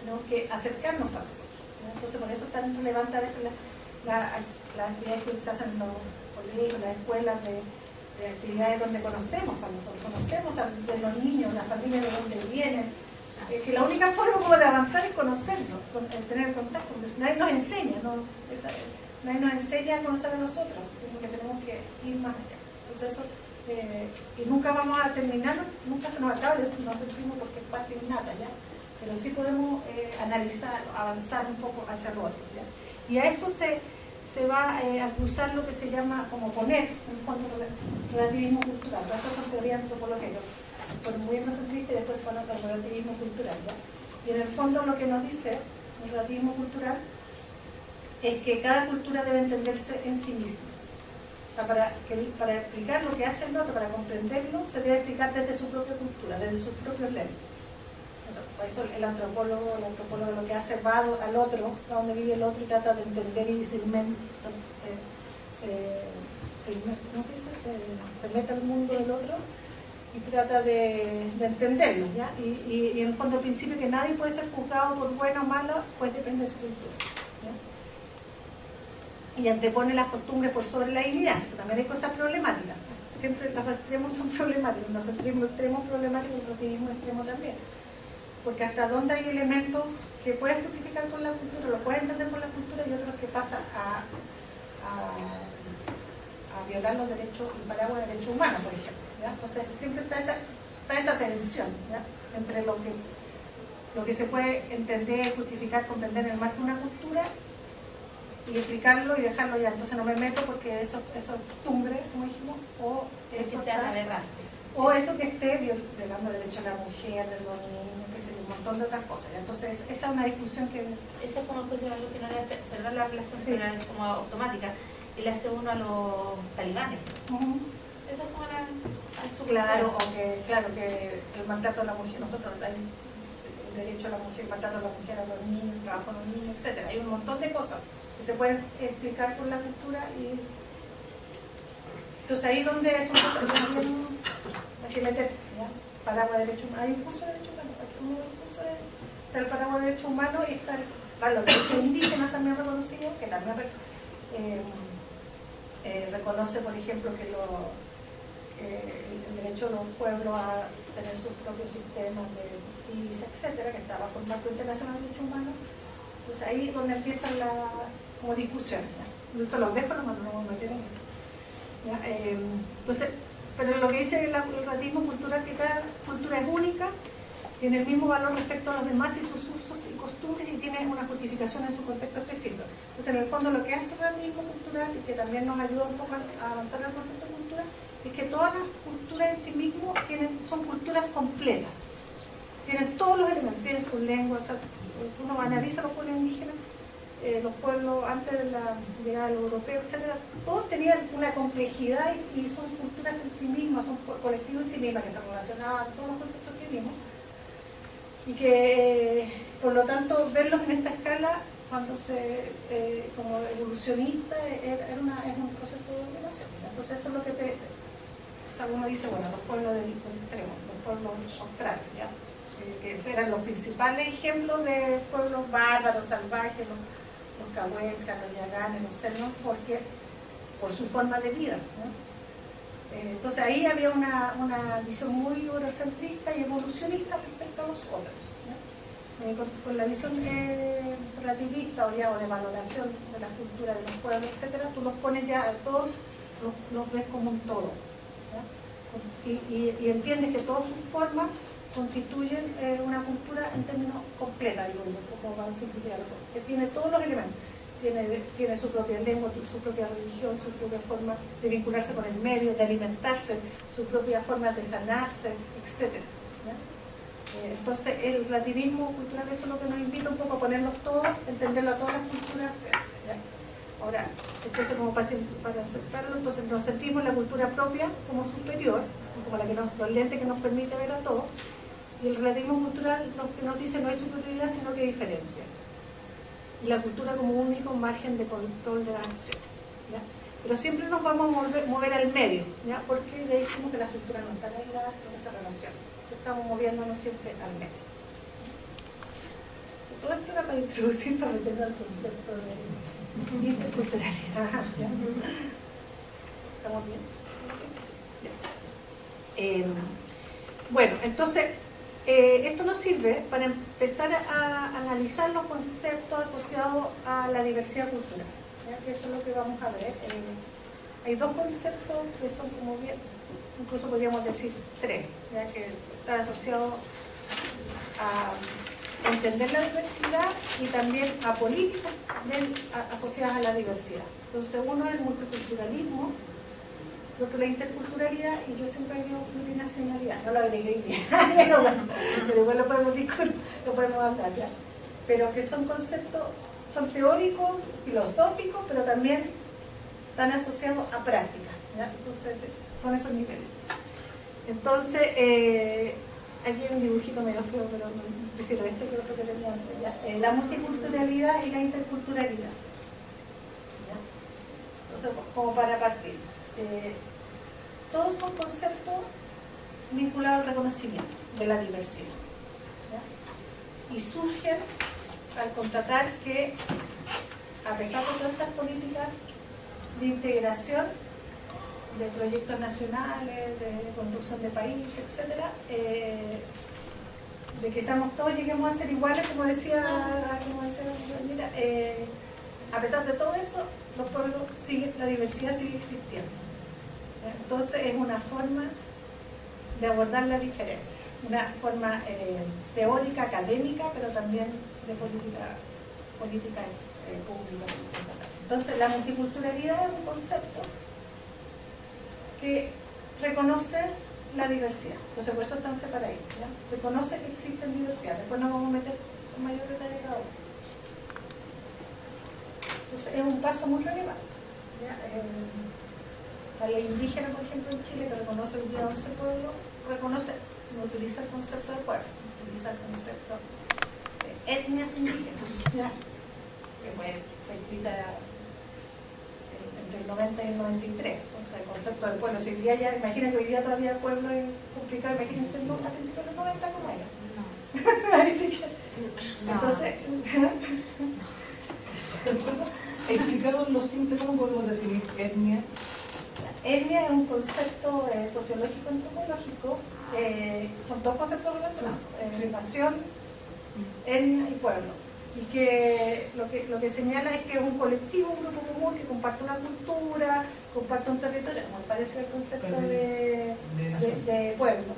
tenemos que acercarnos a nosotros. Entonces, por eso es tan relevante a veces las actividades que se hacen en los colegios, las escuelas, de actividades donde conocemos a nosotros, conocemos a los niños, las familias de donde vienen. Que la única forma como de avanzar es conocerlos, tener contacto, porque nadie nos enseña, nadie nos enseña a conocer a nosotros, sino que tenemos que ir más allá. Entonces, eso y nunca vamos a terminar, nunca se nos acaba, nos sentimos porque es parte innata, ¿ya? Pero sí podemos analizar, avanzar un poco hacia lo otro, ¿ya? Y a eso se va a cruzar lo que se llama, como poner, en el fondo, relativismo cultural. Estas son teorías antropológicas, fueron muy etnocentristas y después fueron el relativismo cultural, ¿ya? Y en el fondo lo que nos dice el relativismo cultural es que cada cultura debe entenderse en sí misma. O sea, para explicar lo que hace el otro, para comprenderlo, se debe explicar desde su propia cultura, desde sus propios lentes. Por eso el antropólogo lo que hace va al otro, a donde vive el otro, y trata de entender y se mete al mundo del otro y trata de entenderlo, ¿ya? Y en el fondo el principio que nadie puede ser juzgado por bueno o malo, pues depende de su cultura, ¿ya? Y antepone las costumbres por sobre la dignidad. Eso también hay cosas problemáticas. Siempre los extremos son problemáticos, los extremos problemáticos y el relativismo extremo también. Porque hasta dónde hay elementos que puedes justificar con la cultura, lo puedes entender con la cultura, y otros que pasan a violar los derechos, el paraguas de derechos humanos, por ejemplo, ¿ya? Entonces siempre está esa tensión, ¿ya? Entre lo que se puede entender, justificar, comprender en el marco de una cultura y explicarlo y dejarlo ya. Entonces no me meto porque eso es costumbre, como dijimos, o eso o eso que esté violando el derecho a la mujer, de los niños, que sé, un montón de otras cosas. Entonces, esa es una discusión que... Esa es como algo que no le hace, perdón, la relación es como automática, y le hace uno a los talibanes. Esa es como la estructura. Claro, que el maltrato a la mujer, nosotros hay el derecho a la mujer, el maltrato a la mujer, a los niños, el trabajo a los niños, etc. Hay un montón de cosas que se pueden explicar por la cultura y... Entonces ahí donde son cosas hay que meterse, ¿ya? Paraguas de derechos humanos. Hay un curso de derechos humanos, está el paraguas de derechos humanos y está los derechos indígenas también reconocidos, que también reconoce, por ejemplo, que el derecho de los pueblos a tener sus propios sistemas de justicia, etcétera, que está bajo el marco internacional de derechos humanos. Entonces ahí es donde empiezan como discusiones, ¿ya? Yo se los dejo, no me voy a meter en eso. Entonces, pero lo que dice el relativismo cultural, que cada cultura es única, tiene el mismo valor respecto a los demás y sus usos y costumbres, y tiene una justificación en su contexto específico. Entonces, en el fondo, lo que hace el relativismo cultural, y que también nos ayuda un poco a avanzar en el concepto de cultura, es que todas las culturas en sí mismas son culturas completas, tienen todos los elementos, tienen su lengua. O sea, uno analiza los pueblos indígenas, los pueblos antes de la llegada de los europeos, etcétera, todos tenían una complejidad y son culturas en sí mismas, son colectivos en sí mismas que se relacionaban todos los conceptos que vimos, y que por lo tanto verlos en esta escala cuando como evolucionista es un proceso de evolución. Entonces eso es lo que uno dice, bueno, los pueblos del extremo, los pueblos australes, ¿ya? Que eran los principales ejemplos de pueblos bárbaros, salvajes, los cahuescas, los yaganes, los cernos, por su forma de vida, ¿no? Entonces ahí había una visión muy eurocentrista y evolucionista respecto a los otros, ¿no? Con la visión relativista o de valoración de la cultura de los pueblos, etcétera, tú los pones ya a todos, los ves como un todo, ¿no? Y entiendes que todas sus formas constituyen una cultura en términos completa, digo yo, como van a simplificar, que tiene todos los elementos, tiene su propia lengua, su propia religión, su propia forma de vincularse con el medio, de alimentarse, su propia forma de sanarse, etc. Entonces el relativismo cultural, eso es lo que nos invita un poco a ponerlos todos, entenderlo a todas las culturas, ¿ya? Ahora, entonces como para aceptarlo, entonces nos sentimos la cultura propia como superior, como los lentes que nos permite ver a todos. Y el relativismo cultural lo que nos dice no hay superioridad, sino que hay diferencia. Y la cultura como único margen de control de la acción, ¿ya? Pero siempre nos vamos a mover al medio, ¿ya? Porque ya dijimos que la cultura no está aislada, sino que se relaciona. Entonces estamos moviéndonos siempre al medio. Entonces, todo esto era para introducir, para meterlo al concepto de interculturalidad, ¿ya? ¿Estamos bien? Bueno, entonces esto nos sirve para empezar a analizar los conceptos asociados a la diversidad cultural, ¿ya? Que eso es lo que vamos a ver hay dos conceptos que son como bien, incluso podríamos decir tres, ya que están asociados a entender la diversidad y también a políticas asociadas a la diversidad. Entonces uno es el multiculturalismo, lo que es la interculturalidad, y yo siempre digo plurinacionalidad, no lo agregué bien, pero igual lo podemos discutir, lo podemos hablar ya. Pero que son conceptos, son teóricos, filosóficos, pero también están asociados a prácticas, ¿ya? Entonces son esos niveles. Entonces, aquí hay un dibujito medio feo, pero prefiero este que otro que tenía antes, ¿ya? La multiculturalidad y la interculturalidad, ¿ya? Entonces, como para partir, todos son conceptos vinculados al reconocimiento de la diversidad, ¿ya? Y surgen al constatar que, a pesar de todas estas políticas de integración, de proyectos nacionales, de construcción de país, etcétera, de que seamos todos, lleguemos a ser iguales, como decía la compañera, a pesar de todo eso, los pueblos siguen, la diversidad sigue existiendo. Entonces es una forma de abordar la diferencia, una forma teórica, académica, pero también de política pública. Entonces la multiculturalidad es un concepto que reconoce la diversidad, entonces por eso están separados, ¿ya? Reconoce que existe diversidad, después nos vamos a meter con mayor detalle cada uno. Entonces es un paso muy relevante, ¿ya? La ley indígena, por ejemplo, en Chile, que reconoce el día 11 pueblos, reconoce, no utiliza el concepto de pueblo, utiliza el concepto de etnias indígenas, ¿ya? Que fue escrita entre el 90 y el 93, entonces el concepto del pueblo, si hoy día ya, imaginen que hoy día todavía el pueblo es complicado, imagínense a principios de los 90 como era. No. Así que, no. Entonces, explicados en lo simple, ¿cómo podemos definir etnia? Etnia es un concepto sociológico antropológico, son dos conceptos relacionados, nación, etnia y pueblo. Y que lo que señala es que es un colectivo, un grupo común que comparte una cultura, comparte un territorio, como parece el concepto de pueblo,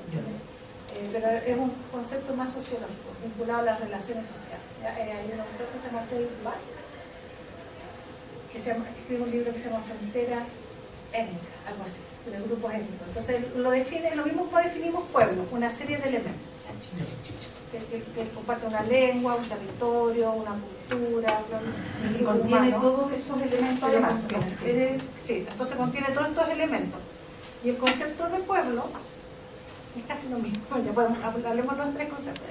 pero es un concepto más sociológico, vinculado a las relaciones sociales. Hay un autor que se llama David Black, que escribe un libro que se llama Fronteras Étnicas, algo así, de los grupos étnicos. Entonces lo define, lo mismo que definimos pueblo, una serie de elementos. Que se comparte una lengua, un territorio, una cultura, y contiene todos esos elementos además. Sí, entonces contiene todos estos elementos. Y el concepto de pueblo es casi lo mismo. Ya podemos, hablemos los tres conceptos.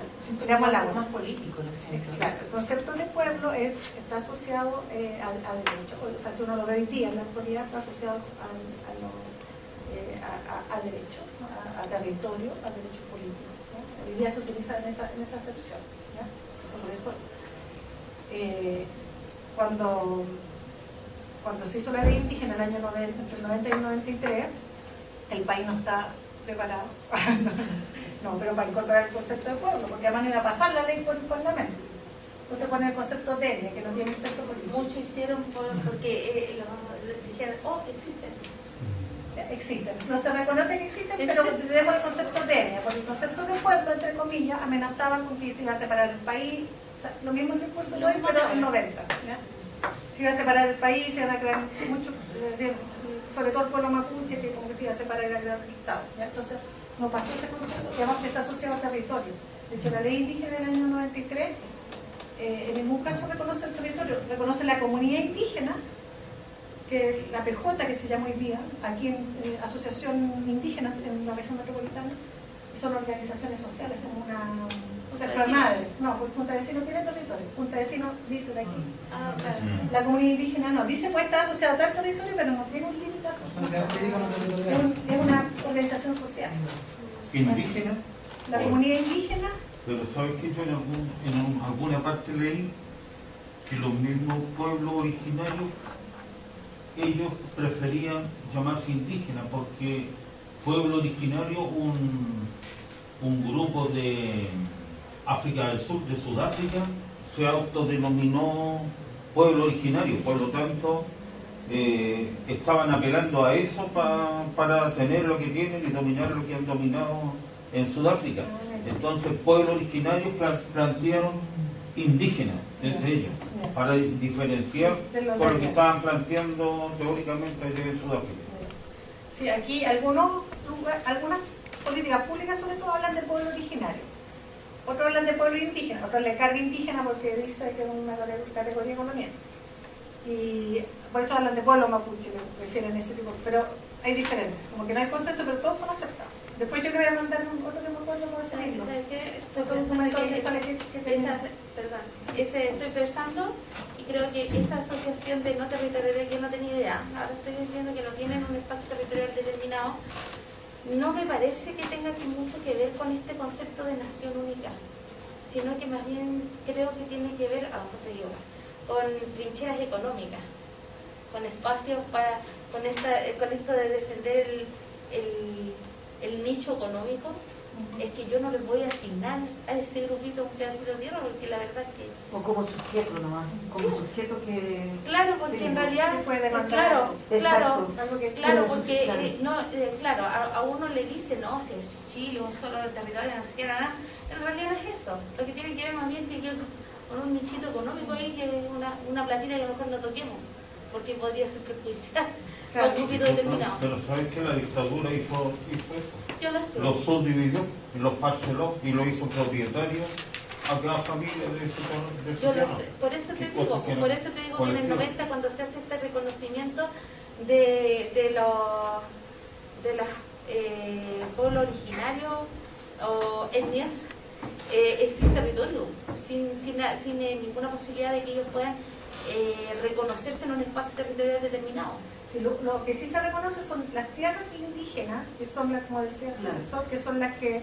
Algo más político, ¿no es cierto? Exacto. El concepto de pueblo está asociado a derecho. O sea, si uno lo ve hoy día, en la actualidad está asociado a derecho, a territorio, a derecho político. Hoy día se utiliza en esa acepción, ¿ya? Entonces, por eso, cuando se hizo la ley indígena en el año 90, entre el 90 y el 93, el país no está preparado pero para incorporar el concepto de pueblo, porque además no iba a pasar la ley por el Parlamento. Entonces pone el concepto de etnia, que no tiene peso político. Muchos hicieron porque dijeron, existen, no se reconoce que existen, pero tenemos el concepto de etnia, porque el concepto de pueblo, entre comillas, amenazaba con que se iba a separar el país, o sea, lo mismo el discurso de hoy, pero en 90, ¿ya? Se iba a separar el país, se iban a crear muchos, sobre todo el pueblo mapuche, que como que se iba a separar y iba a crear el Estado, ¿ya? Entonces no pasó ese concepto, que además está asociado al territorio. De hecho, la ley indígena del año 93 en ningún caso reconoce el territorio, reconoce la comunidad indígena, que la PJ, que se llama hoy día, aquí en Asociación Indígena en la región metropolitana, son organizaciones sociales como una... O sea, madre, no, porque Junta de Vecinos tiene territorio. Junta de Vecinos dice de aquí. Claro. La comunidad indígena no, dice puede estar asociada a tal territorio, pero no tiene un límite asociado. Es una organización social. ¿Indígena? La comunidad indígena. Pero ¿sabes que yo en alguna parte leí que los mismos pueblos originarios ellos preferían llamarse indígenas porque pueblo originario, un grupo de África del Sur, de Sudáfrica, se autodenominó pueblo originario, por lo tanto estaban apelando a eso para tener lo que tienen y dominar lo que han dominado en Sudáfrica. Entonces, pueblos originarios plantearon indígenas desde ellos, para diferenciar con lo que estaban planteando teóricamente allá en Sudáfrica. Sí, aquí algunas políticas públicas sobre todo hablan de pueblo originario, otros hablan de pueblo indígena, otros le carga indígena porque dice que es una categoría colonial, y por eso hablan de pueblo mapuche, que prefieren ese tipo, pero hay diferentes, como que no hay consenso, pero todos son aceptados. Después yo le voy a mandar otro que me acuerdo para subirlo. ¿Sabes qué? Estoy pensando y creo que esa asociación de no territorial, yo no tenía idea, ahora estoy viendo que no tienen un espacio territorial determinado, no me parece que tenga mucho que ver con este concepto de nación única, sino que más bien creo que tiene que ver, con trincheras económicas, con espacios con esto de defender el nicho económico. Es que yo no les voy a asignar a ese grupito un pedacito de tierra, porque la verdad es que... O como sujeto nomás, como sujeto que... Claro, porque en realidad... Claro, porque a uno le dice, no, si es Chile, un solo territorio, no sé qué, nada. En realidad no es eso. Lo que tiene que ver más bien que con un nichito económico ahí, que es una platita que a lo mejor no toquemos, porque podría ser perjudicial. Claro. Pero ¿sabes que la dictadura hizo eso? Yo lo sé. Los subdividió, los parceló y lo hizo propietario a cada familia de su Yo lo tierra. sé. Por eso te digo que en el 90, cuando se hace este reconocimiento de los pueblos originarios o etnias, sin territorio, sin ninguna posibilidad de que ellos puedan reconocerse en un espacio territorial determinado. Sí, lo que sí se reconoce son las tierras indígenas, que son las, como decía el profesor, que son las que,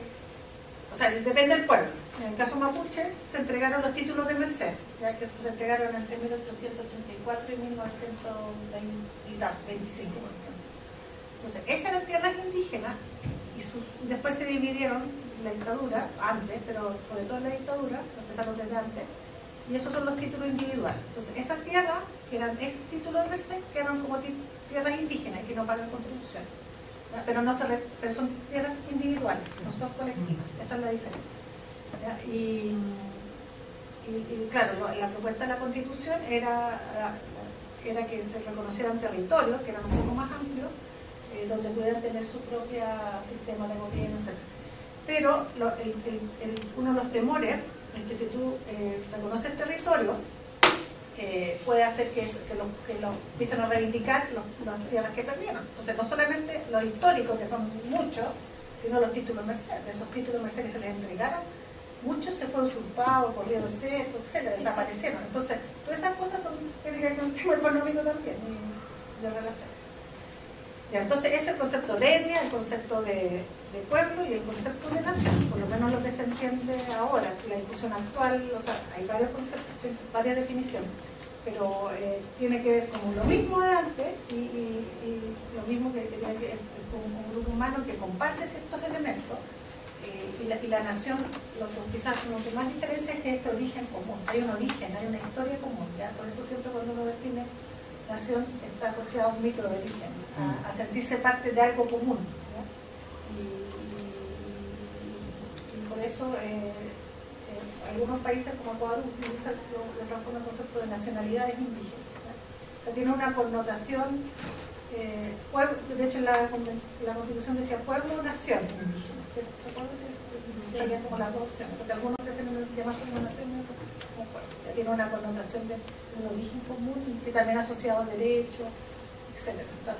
o sea, depende del pueblo. En el caso mapuche se entregaron los títulos de merced, ya que se entregaron entre 1884 y 1925. Entonces, esas eran tierras indígenas y después se dividieron en la dictadura, antes, pero sobre todo en la dictadura, empezaron desde antes, y esos son los títulos individuales. Entonces, esas tierras, que eran ese título de merced, que eran como tierras indígenas que no pagan contribución, pero son tierras individuales, no son colectivas. Esa es la diferencia. Y claro, la propuesta de la Constitución era que se reconocieran territorios que eran un poco más amplios, donde pudieran tener su propio sistema de gobierno, etc. Pero uno de los temores es que si tú reconoces territorio, puede hacer que lo empiecen a reivindicar las tierras que perdieron. Entonces, no solamente los históricos, que son muchos, sino los títulos merced. Esos títulos merced que se les entregaron, muchos se fueron usurpados, corrieron secos, etcétera, desaparecieron. Entonces, todas esas cosas tienen que ver con un tema económico también, de relación. Ya, entonces, ese es el concepto de etnia, el concepto de pueblo y el concepto de nación, por lo menos lo que se entiende ahora, la discusión actual, o sea, hay varios conceptos, varias definiciones, pero tiene que ver con lo mismo de antes y lo mismo que tiene que ver con un grupo humano que comparte ciertos elementos, y la nación, quizás lo que más diferencia es que este origen común, hay un origen, hay una historia común, ¿ya? Por eso siempre cuando uno define nación está asociado a un micro de origen, a sentirse parte de algo común, ¿ya? Y por eso algunos países como Ecuador utilizan lo transforman el concepto de nacionalidades indígenas, ¿ya? O sea, tiene una connotación, de hecho la Constitución decía pueblo-nación indígena, ¿cierto? ¿Se acuerdan que serían como las dos opciones? Porque algunos prefieren llamarse una nación y otros como pueblo. Ya tiene una connotación de un origen común y también asociado a derechos, etc.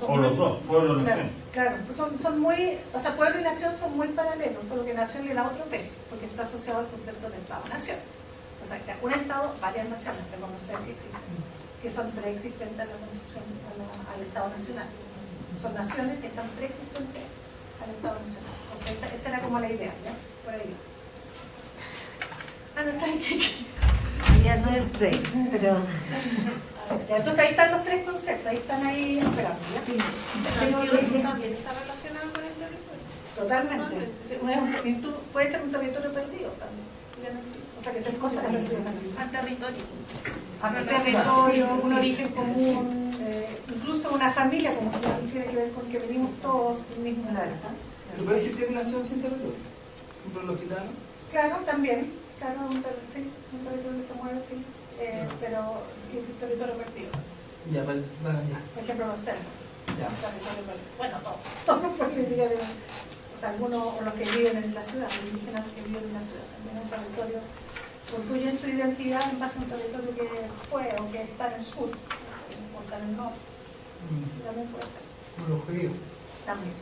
O los dos, pueblo y nación. Claro, son muy, o sea, pueblo y nación son muy paralelos, solo que nación le da otro peso, porque está asociado al concepto de Estado-nación. O sea, que un Estado, varias naciones, reconocer que existen, que son preexistentes a la construcción al Estado nacional. Son naciones que están preexistentes al Estado nacional. O sea, esa era como la idea, ¿ya? Por ahí. No está aquí. Ya no es pre, pero... Entonces ahí están los tres conceptos, ahí están ahí esperando, ¿ya? También está relacionado con el territorio. Totalmente. Puede ser un territorio perdido también. O sea, que se reconoce al territorio. Al territorio. Al territorio, un origen común, incluso una familia, como tiene que ver con que venimos todos del mismo lugar. Pero puede existir nación sin territorio. Por ejemplo, los gitanos. Claro, también. Claro, un territorio se mueve, sí, pero un territorio perdido. Ya, bueno, ya. Por ejemplo, los cerdos. Ya. Bueno, todos los pueblos indígenas, o sea, algunos o los que viven en la ciudad, los indígenas que viven en la ciudad, también un territorio construye su identidad en base a un territorio que fue o que está en el sur, o está en el norte. También puede ser. Como los judíos. También.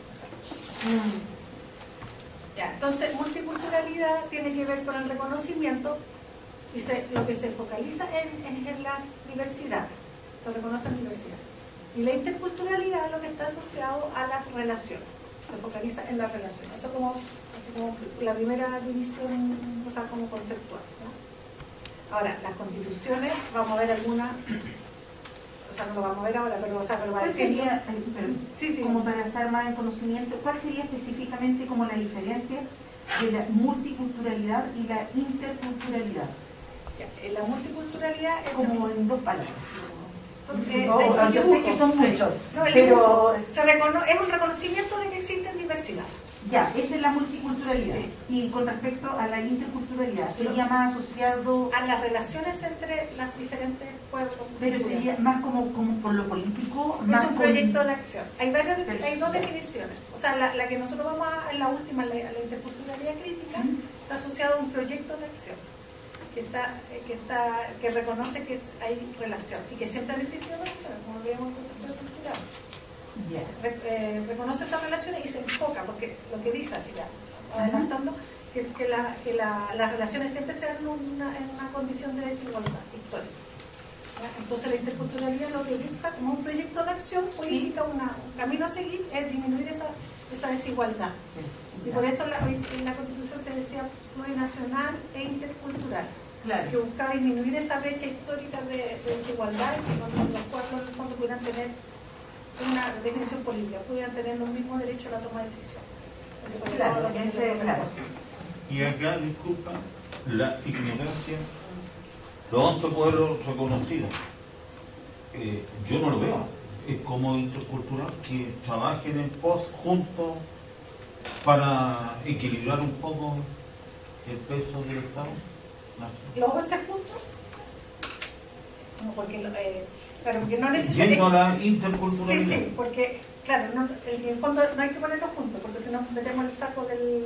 Ya, entonces, multiculturalidad tiene que ver con el reconocimiento y lo que se focaliza en las diversidades, se reconocen diversidades. Y la interculturalidad es lo que está asociado a las relaciones, se focaliza en las relaciones. Eso así como la primera división, o sea, como conceptual, ¿no? Ahora, las constituciones, vamos a ver algunas, o sea, no lo vamos a ver ahora, pero, pero va a ¿Cuál decir... sería, Sí. como para estar más en conocimiento, cuál sería específicamente como la diferencia de la multiculturalidad y la interculturalidad? La multiculturalidad es... Como en dos palabras. Yo sé que son muchos, pero es un reconocimiento de que existen diversidad. Ya, esa es la multiculturalidad. Sí. Y con respecto a la interculturalidad, ¿sería más asociado a las relaciones entre las diferentes pueblos? Pero sería más como por lo político? Es un proyecto de acción. Hay dos definiciones. O sea, la que nosotros vamos a la última, a la interculturalidad crítica, está asociada a un proyecto de acción que reconoce que hay relación y que siempre han existido relaciones, como veíamos en el concepto de cultural. Reconoce esas relaciones y se enfoca, porque lo que dice, así ya adelantando, que es que las relaciones siempre se dan en una condición de desigualdad histórica. ¿Ya? Entonces la interculturalidad lo que busca como un proyecto de acción política, un camino a seguir, es disminuir esa desigualdad. Y por eso en la Constitución se decía plurinacional e intercultural. Claro. Que buscaba disminuir esa brecha histórica de desigualdad y que los pueblos en el fondo pudieran tener una definición política, pudieran tener los mismos derechos a la toma de decisión. Claro. Y acá, disculpa, la ignorancia, los 11 pueblos reconocidos, yo no lo veo. Es como intercultural que trabajen en pos juntos para equilibrar un poco el peso del Estado. ¿Los 11 juntos? No, porque no necesariamente... Yendo a la interculturalidad. Sí, porque, claro, en el fondo no hay que ponerlos juntos, porque si no metemos el saco del...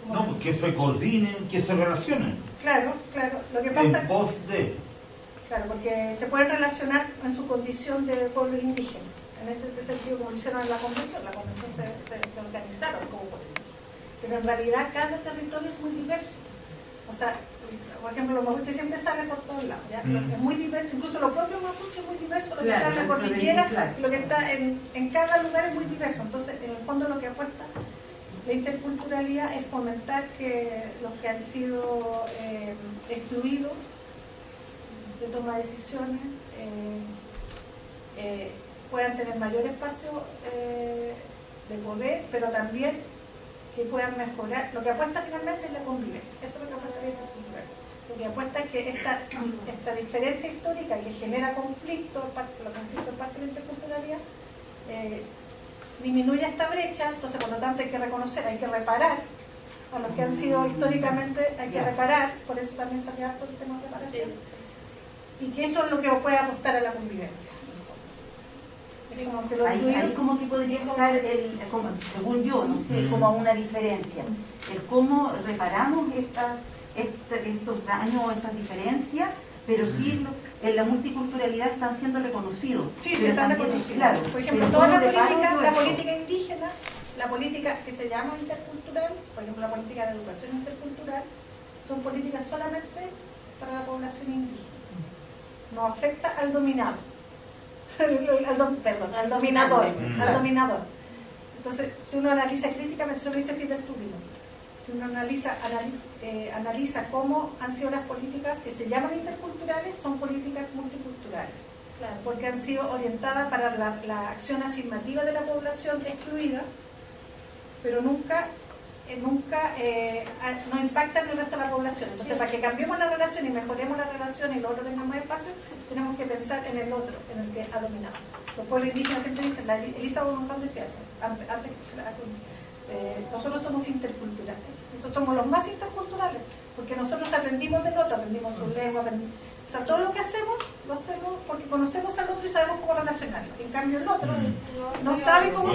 No, que se coordinen, que se relacionen. Claro, lo que pasa... En pos de... Claro, porque se pueden relacionar en su condición de pueblo indígena. En ese sentido, como lo hicieron en la convención se organizaron como pueblo. Pero en realidad cada territorio es muy diverso. O sea, por ejemplo, los mapuches siempre salen por todos lados, ¿ya? Es muy diverso, incluso los propios mapuches es muy diverso, lo que está en la cordillera, lo que está en cada lugar es muy diverso. Entonces, en el fondo lo que apuesta la interculturalidad es fomentar que los que han sido excluidos de toma de decisiones puedan tener mayor espacio de poder, pero también que puedan mejorar. Lo que apuesta finalmente es la convivencia. Eso es lo que apuesta la intercultural. Lo que apuesta es que esta diferencia histórica que genera conflictos, los conflictos es parte de la interculturalidad, disminuya esta brecha. Entonces, por lo tanto, hay que reconocer, hay que reparar a los que han sido históricamente, hay que reparar, por eso también sale harto el tema de reparación. Y que eso es lo que puede apostar a la convivencia. Ahí como que podría estar, según yo, no sé, como una diferencia. El cómo reparamos estos daños o estas diferencias, pero sí en la multiculturalidad están siendo reconocidos. Sí, se están reconocidos. Claro, por ejemplo, toda la política indígena, la política que se llama intercultural, por ejemplo, la política de educación intercultural, son políticas solamente para la población indígena. No afecta al dominado. Al dominador. Entonces, si uno analiza críticamente, eso lo dice Fidel Tubino, si uno analiza cómo han sido las políticas que se llaman interculturales, son políticas multiculturales, claro, porque han sido orientadas para la acción afirmativa de la población excluida, pero nunca nunca nos impacta en el resto de la población. Entonces, para que cambiemos la relación y mejoremos la relación y los otros tengan más espacio, tenemos que pensar en el otro, en el que ha dominado. Los pueblos indígenas siempre dicen, Elisa Bonfán decía eso, antes nosotros somos interculturales, eso somos los más interculturales, porque nosotros aprendimos del otro, aprendimos su lengua, o sea, todo lo que hacemos, lo hacemos porque conocemos al otro y sabemos cómo relacionarlo. En cambio el otro no sabe cómo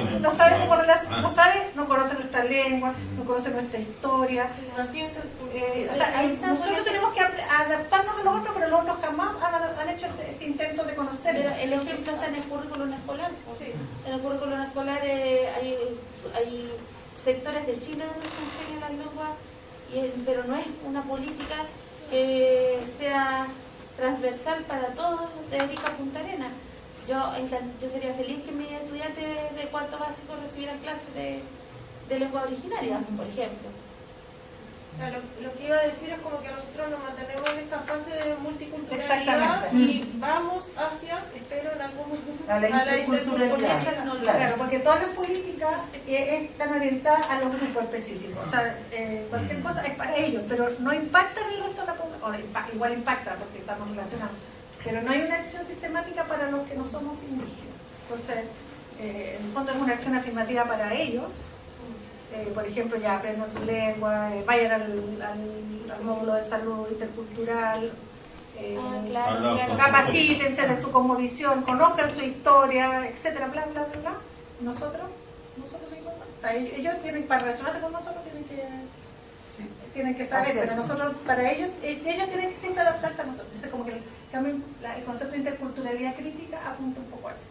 relacionarlo, no conoce nuestra lengua, no conoce nuestra historia. O sea, nosotros tenemos que adaptarnos a los otros, pero los otros jamás han hecho este intento de conocerlo. Pero el ejemplo está en el currículum escolar. Sí. En el currículum escolar hay sectores de Chile donde se enseñan las lenguas, pero no es una política que sea transversal para todos de Arica a Punta Arenas. Yo sería feliz que mis estudiantes de cuarto básico recibieran clases de lengua originaria, por ejemplo. Lo que iba a decir es como que nosotros nos mantenemos en esta fase de multiculturalidad y vamos hacia, espero en algún momento, a la interculturalidad. Claro, porque todas las políticas están orientadas a los grupos específicos. O sea, cualquier cosa es para ellos, pero no impacta en el resto de la población. Igual impacta porque estamos relacionados, pero no hay una acción sistemática para los que no somos indígenas. Entonces, en el fondo es una acción afirmativa para ellos. Por ejemplo, ya aprendan su lengua, vayan al módulo de salud intercultural, capacítense de su cosmovisión, conozcan su historia, etcétera, bla, bla, bla, bla. Nosotros igual. O sea, ellos tienen, para relacionarse con nosotros, tienen que saber, pero nosotros, para ellos tienen que siempre adaptarse a nosotros. Entonces, como que el concepto de interculturalidad crítica apunta un poco a eso.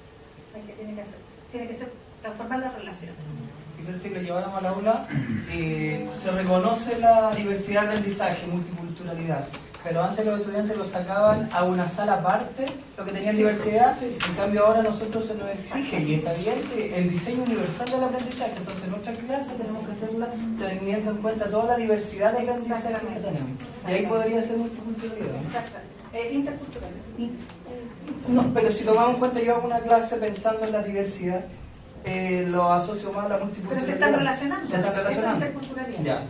Tiene que ser transformar las relaciones. Quizás si lo lleváramos al aula, se reconoce la diversidad de aprendizaje, multiculturalidad, pero antes los estudiantes lo sacaban a una sala aparte, lo que tenían diversidad, en cambio ahora a nosotros se nos exige, y está bien, que el diseño universal del aprendizaje, entonces en nuestra clase tenemos que hacerla teniendo en cuenta toda la diversidad de aprendizaje que tenemos, y ahí podría ser multiculturalidad. Exacto, intercultural. No, pero si tomamos en cuenta, yo hago una clase pensando en la diversidad, lo asocio más a la multiculturalidad. Pero se están relacionando. Se están relacionando. Eso es interculturalidad.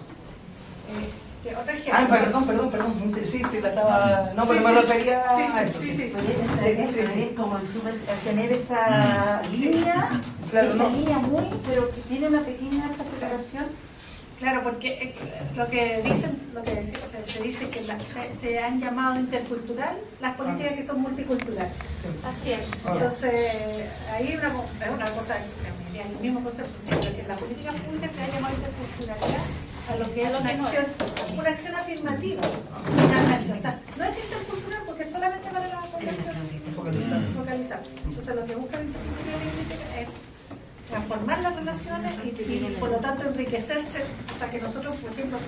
Ya. Otro ejemplo. Perdón. Sí, la estaba. No, pero me refería a eso. Sí. Como tener esa línea, línea muy, pero que tiene una pequeña separación. Claro, porque lo que se dice que se han llamado intercultural las políticas que son multiculturales. Así es. Entonces, ahí es una cosa, el mismo concepto, siempre que la política pública se ha llamado interculturalidad a lo que es una acción afirmativa. O sea, no es intercultural porque es solamente para la población focalizada. Entonces, lo que busca la interculturalidad es transformar las relaciones y por lo tanto enriquecerse, o sea, que nosotros, por ejemplo,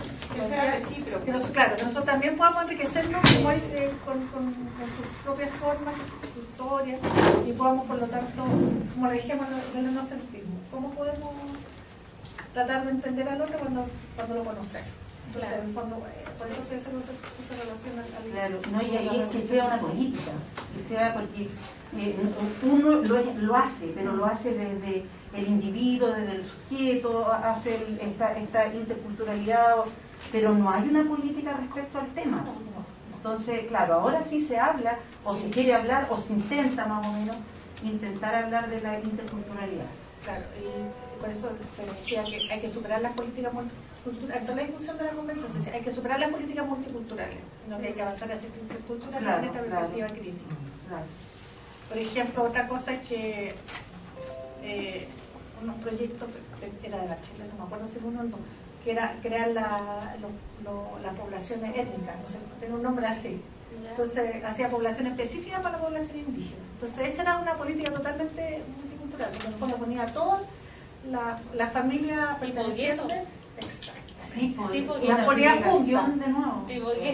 que nosotros también podamos enriquecernos igual, con sus propias formas, su historia, y podamos, por lo tanto, como le dijimos, del etnocentrismo, ¿cómo podemos tratar de entender al otro cuando lo conocemos? Entonces, en el fondo, por eso que hacemos esa relación al claro, no, y ahí es que sea una política, que sea porque uno lo hace, pero lo hace desde el individuo, desde el sujeto, hace esta interculturalidad, pero no hay una política respecto al tema. Entonces, claro, ahora sí se habla, o se quiere hablar, o se intenta más o menos, intentar hablar de la interculturalidad. Claro, y por eso se decía que hay que superar las políticas multiculturales. En toda la discusión de la convención se decía hay que superar las políticas multiculturales, no que hay que avanzar hacia la interculturalidad en esta perspectiva crítica. Claro. Por ejemplo, otra cosa es que unos proyectos, era de la Chile, no me acuerdo si uno o no, que era crear las poblaciones étnicas, no sé, tiene un nombre así. Entonces, hacía población específica para la población indígena. Entonces, esa era una política totalmente multicultural, porque en el fondo ponía a toda la familia perteneciente. Exacto. Sí, las ponía juntas. De nuevo.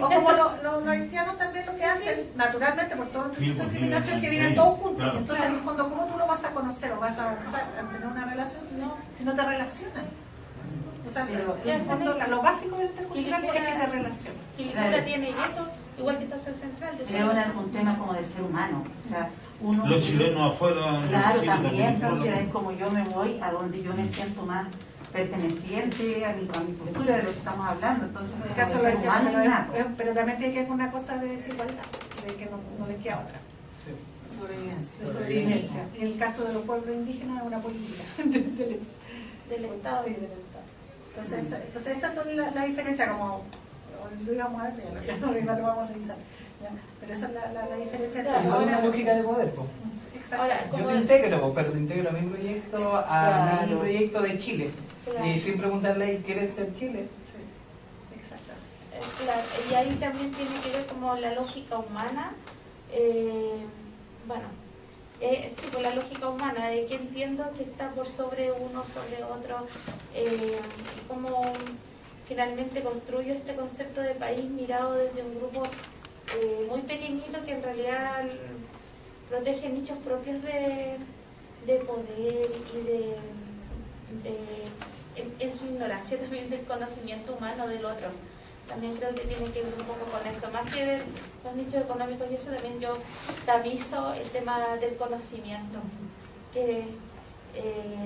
O como los haitianos también lo que hacen, naturalmente, por todo el proceso de discriminación, que vienen todos juntos. Claro. Entonces, en el fondo, ¿cómo tú lo vas a conocer o vas a avanzar a tener una relación si no te relacionas? O sea, en el fondo, lo básico del intercultural es que te relaciones. Y Quilicura tiene esto, igual que Estación Central. Es un tema como de ser humano. O sea, los chilenos afuera. Claro, también, porque es como yo me voy a donde yo me siento más perteneciente a mi cultura de lo que estamos hablando. Entonces, En el caso el ser humano es innato. pero también tiene que haber una cosa de desigualdad, de que no le queda otra. Sobrevivencia. De sobrevivencia. Y en el caso de los pueblos indígenas es una política Del Estado. Sí, del Estado. Entonces esas son las diferencias, como lo íbamos a ver, ya no lo vamos a revisar. ¿Ya? Pero esa es la diferencia. Claro, Es una lógica de poder, po. Exacto. Ahora, Yo como te integro, pero te integro a mi proyecto, a mi proyecto de Chile. Claro. Y sin preguntarle, ¿quieres ser Chile? Sí, exacto. Claro, y ahí también tiene que ver como la lógica humana, sí, pues la lógica humana, de que entiendo que está por sobre uno, sobre otro, y cómo finalmente construyo este concepto de país mirado desde un grupo muy pequeñito que en realidad protege nichos propios de poder y en su ignorancia también del conocimiento humano del otro. También creo que tiene que ver un poco con eso, más que de los nichos económicos, y eso también yo tapizo el tema del conocimiento, que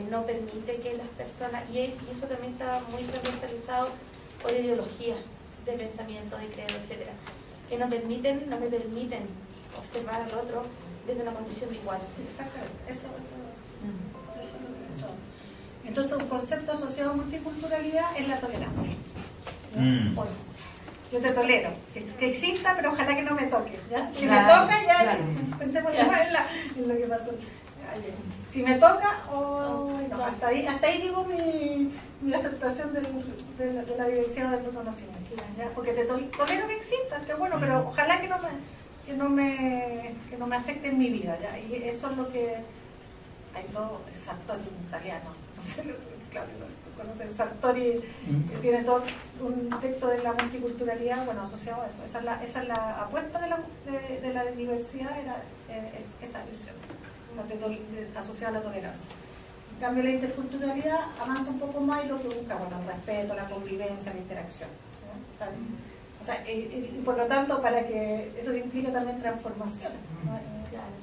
no permite que las personas, y eso también está muy transversalizado por ideologías de pensamiento, de credo, etcétera, que no me permiten observar al otro desde una condición de igual. Exactamente. Eso es lo que son. Entonces, un concepto asociado a multiculturalidad es la tolerancia. Yo te tolero, que exista, pero ojalá que no me toque. ¿Ya? Si me toca, ya pensemos en lo que pasó ayer. Si me toca, no, hasta ahí llegó mi aceptación de la diversidad del conocimiento. ¿Ya? Porque te tolero que exista, que bueno, pero ojalá que no me afecte en mi vida. ¿Ya? Y eso es lo que hay dos Sartori italiano, no sé, claro, conoces Sartori, que tiene todo un texto de la multiculturalidad, bueno, asociado a eso. Esa es la apuesta de la diversidad, es esa visión, o sea, asociada a la tolerancia. En cambio, la interculturalidad avanza un poco más y lo que busca, bueno, el respeto, la convivencia, la interacción, ¿no? O sea, y por lo tanto, para que eso implica también transformaciones, ¿no?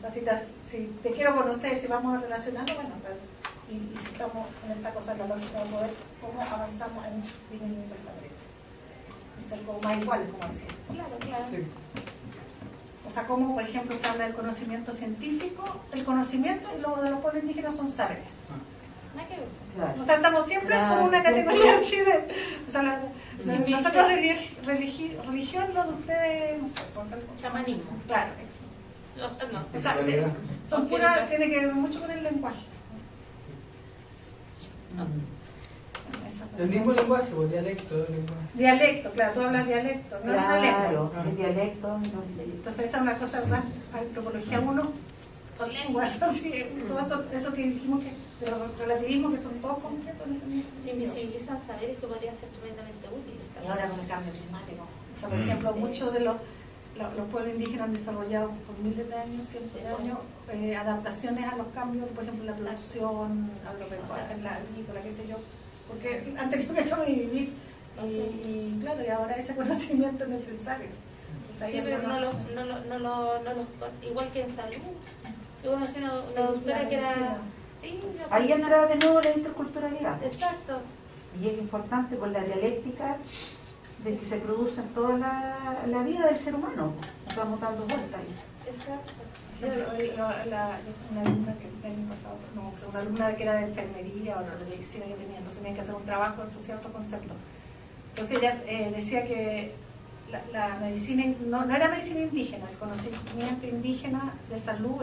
O sea, si te quiero conocer, si vamos a relacionarnos, bueno, pues, y si estamos en esta cosa de la lógica de poder, cómo avanzamos en disminuir esa brecha y ser como más iguales, como así. Claro. Sí. O sea, como por ejemplo se habla del conocimiento científico, el conocimiento y lo de los pueblos indígenas son saberes. Nada que ver. Claro. O sea, estamos siempre como una categoría así de... O sea, nosotros religión, lo de ustedes, no sé, por ejemplo. Chamanismo. Claro, exacto. No sé. O sea, son puras, tiene que ver mucho con el lenguaje. El mismo lenguaje, o dialecto. Dialecto, claro, tú hablas dialecto, no es una lengua. El dialecto, no sé. Entonces esa es una cosa más, antropología 1, son lenguas, así, todo eso que dijimos que, de los relativismos que son todos concretos en ese mismo Se sentido. invisibilizan saberes que podrían ser tremendamente útiles. Y ahora con el cambio climático. O sea, por ejemplo, muchos de los pueblos indígenas han desarrollado por miles de años, cientos de años, adaptaciones a los cambios, por ejemplo, en la producción, agropecuaria, en la agrícola, qué sé yo, porque han tenido que sobrevivir. Y claro, y ahora ese conocimiento es necesario. O sea, Sí, pero igual que en salud. Yo conocí una doctora que era... Sí, Ahí entra de nuevo la interculturalidad. Exacto. Y es importante por la dialéctica de que se produce en toda la vida del ser humano. Nos vamos dando vuelta ahí. Exacto. Una alumna que el año pasado, una alumna que era de enfermería o de medicina que tenía, entonces tenía que hacer un trabajo asociado a estos conceptos. Entonces ella decía que la medicina no era medicina indígena, el conocimiento indígena de salud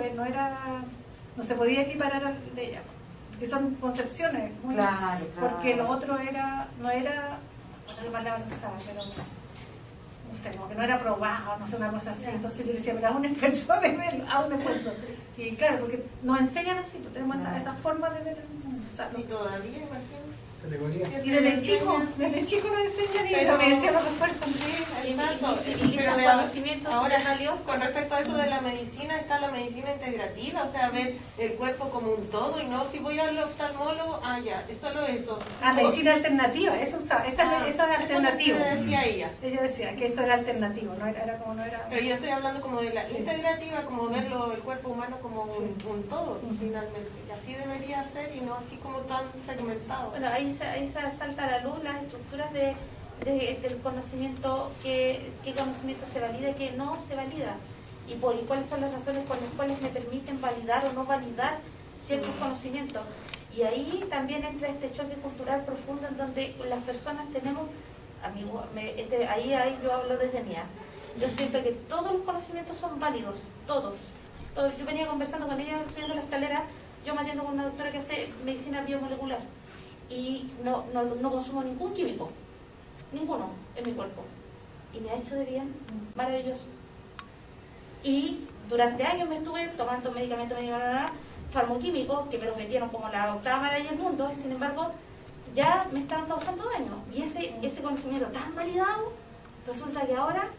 no se podía equiparar al de ella, que son concepciones muy, Claro. porque lo otro no era otra palabra usada, pero no sé, como que no era probado, no sé, una cosa así. Entonces yo decía, pero haz un esfuerzo de verlo, haz un esfuerzo. Y claro, porque nos enseñan así, pues tenemos esa forma de ver el mundo. O sea, Y todavía, imagínense. Categoría. y desde chico nos enseñan y Pero- lo que decían los refuerzan. Exacto. Invisibilizan Pero conocimientos ahora, valiosos. con respecto a eso de la medicina, está la medicina integrativa, o sea, ver el cuerpo como un todo y no si voy al oftalmólogo, ya, es solo eso. Medicina alternativa, eso es alternativo. Eso es lo que decía ella. Ella decía que eso era alternativo, era como no era. Pero yo estoy hablando como de la Sí. integrativa, como verlo el cuerpo humano como un todo, finalmente. Y así debería ser y no así como tan segmentado. Bueno, ahí se salta a la luz las estructuras del conocimiento, qué conocimiento se valida y qué no se valida. Y cuáles son las razones por las cuales me permiten validar o no validar ciertos conocimientos. Y ahí también entra este choque cultural profundo en donde las personas tenemos, ahí yo hablo desde mía. Yo siento que todos los conocimientos son válidos, todos. Yo venía conversando con ella subiendo la escalera, yo me atiendo con una doctora que hace medicina biomolecular y no consumo ningún químico, ninguno en mi cuerpo. Y me ha hecho de bien, maravilloso. Y durante años me estuve tomando medicamentos farmoquímicos que me los metieron como la octava maravilla del mundo, y sin embargo ya me estaban causando daño. Y ese conocimiento tan validado, resulta que ahora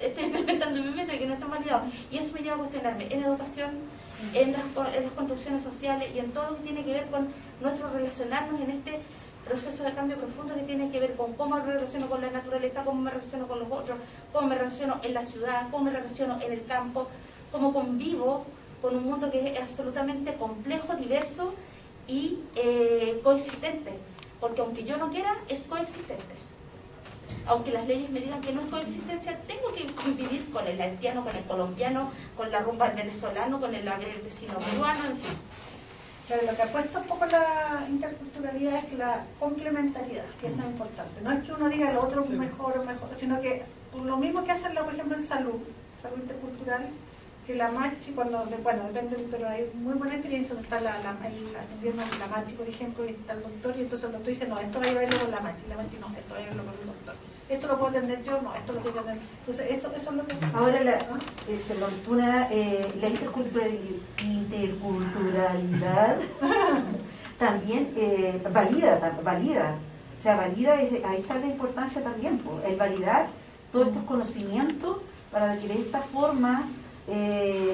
estoy implementando mi método que no está validado. Y eso me lleva a cuestionarme en educación, en las construcciones sociales y en todo lo que tiene que ver con nuestro relacionarnos en este proceso de cambio profundo que tiene que ver con cómo me relaciono con la naturaleza, cómo me relaciono con los otros, cómo me relaciono en la ciudad, cómo me relaciono en el campo, cómo convivo con un mundo que es absolutamente complejo, diverso y coexistente. Porque aunque yo no quiera, es coexistente. Aunque las leyes me digan que no es coexistencia, tengo que convivir con el haitiano, con el colombiano, con la rumba del venezolano, con el vecino peruano, en fin. O sea, lo que apuesta un poco la interculturalidad es la complementariedad, que eso es importante. No es que uno diga el otro es mejor o mejor, sino que lo mismo que hacen, por ejemplo, en salud intercultural, que la Machi, depende, pero hay muy buena experiencia donde está atendiendo la Machi, por ejemplo, y está el doctor, y entonces el doctor dice, no, esto va a verlo con la Machi, no, esto va a verlo con el doctor. Esto lo puedo atender yo, no, esto lo tengo que atender. Entonces, eso es lo que... Ahora, la interculturalidad también valida. O sea, ahí está la importancia también, el validar todos estos conocimientos para que de esta forma,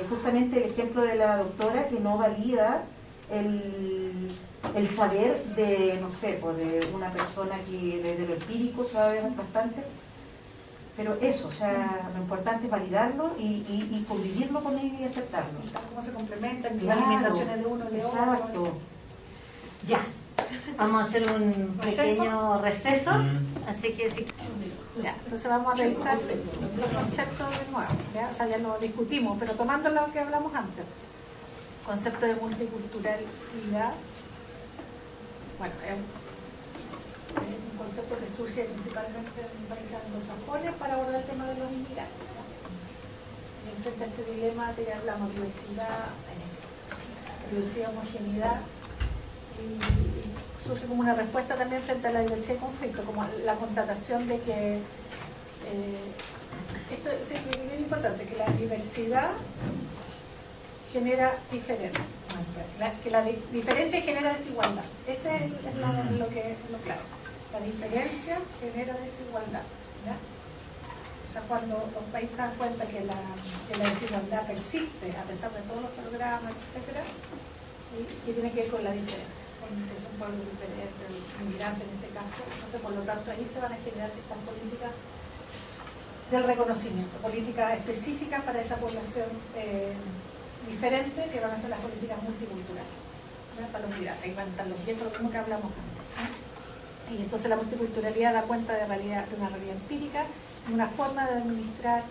justamente el ejemplo de la doctora que no valida el saber de, no sé, de una persona que desde lo empírico sabe bastante, pero eso, o sea, lo importante es validarlo y convivirlo con ellos y aceptarlo. Cómo se complementan las alimentaciones de uno y de otro. Exacto. Ya, vamos a hacer un pequeño receso, así que sí. Ya, entonces vamos a revisar los conceptos de nuevo, ¿ya? O sea, ya lo discutimos, pero tomando lo que hablamos antes. Concepto de multiculturalidad, bueno, es un concepto que surge principalmente en países anglosajones para abordar el tema de los inmigrantes, ¿no? Y frente a este dilema que ya hablamos, diversidad, homogeneidad, y surge como una respuesta también frente a la diversidad y conflicto, como la constatación de que esto es bien importante, que la diversidad genera diferencia, que la diferencia genera desigualdad. Ese es lo claro. La diferencia genera desigualdad, ¿ya? O sea, cuando los países dan cuenta que la desigualdad persiste a pesar de todos los programas, etcétera, y tiene que ver con la diferencia, con que son pueblos diferentes, inmigrantes en este caso. Entonces, por lo tanto, ahí se van a generar estas políticas del reconocimiento, políticas específicas para esa población diferente, que van a ser las políticas multiculturales, ¿no? Para los migrantes. Ahí van a estar los vientos, lo mismo que hablamos antes, ¿no? Y entonces la multiculturalidad da cuenta de una realidad empírica, una forma de administrar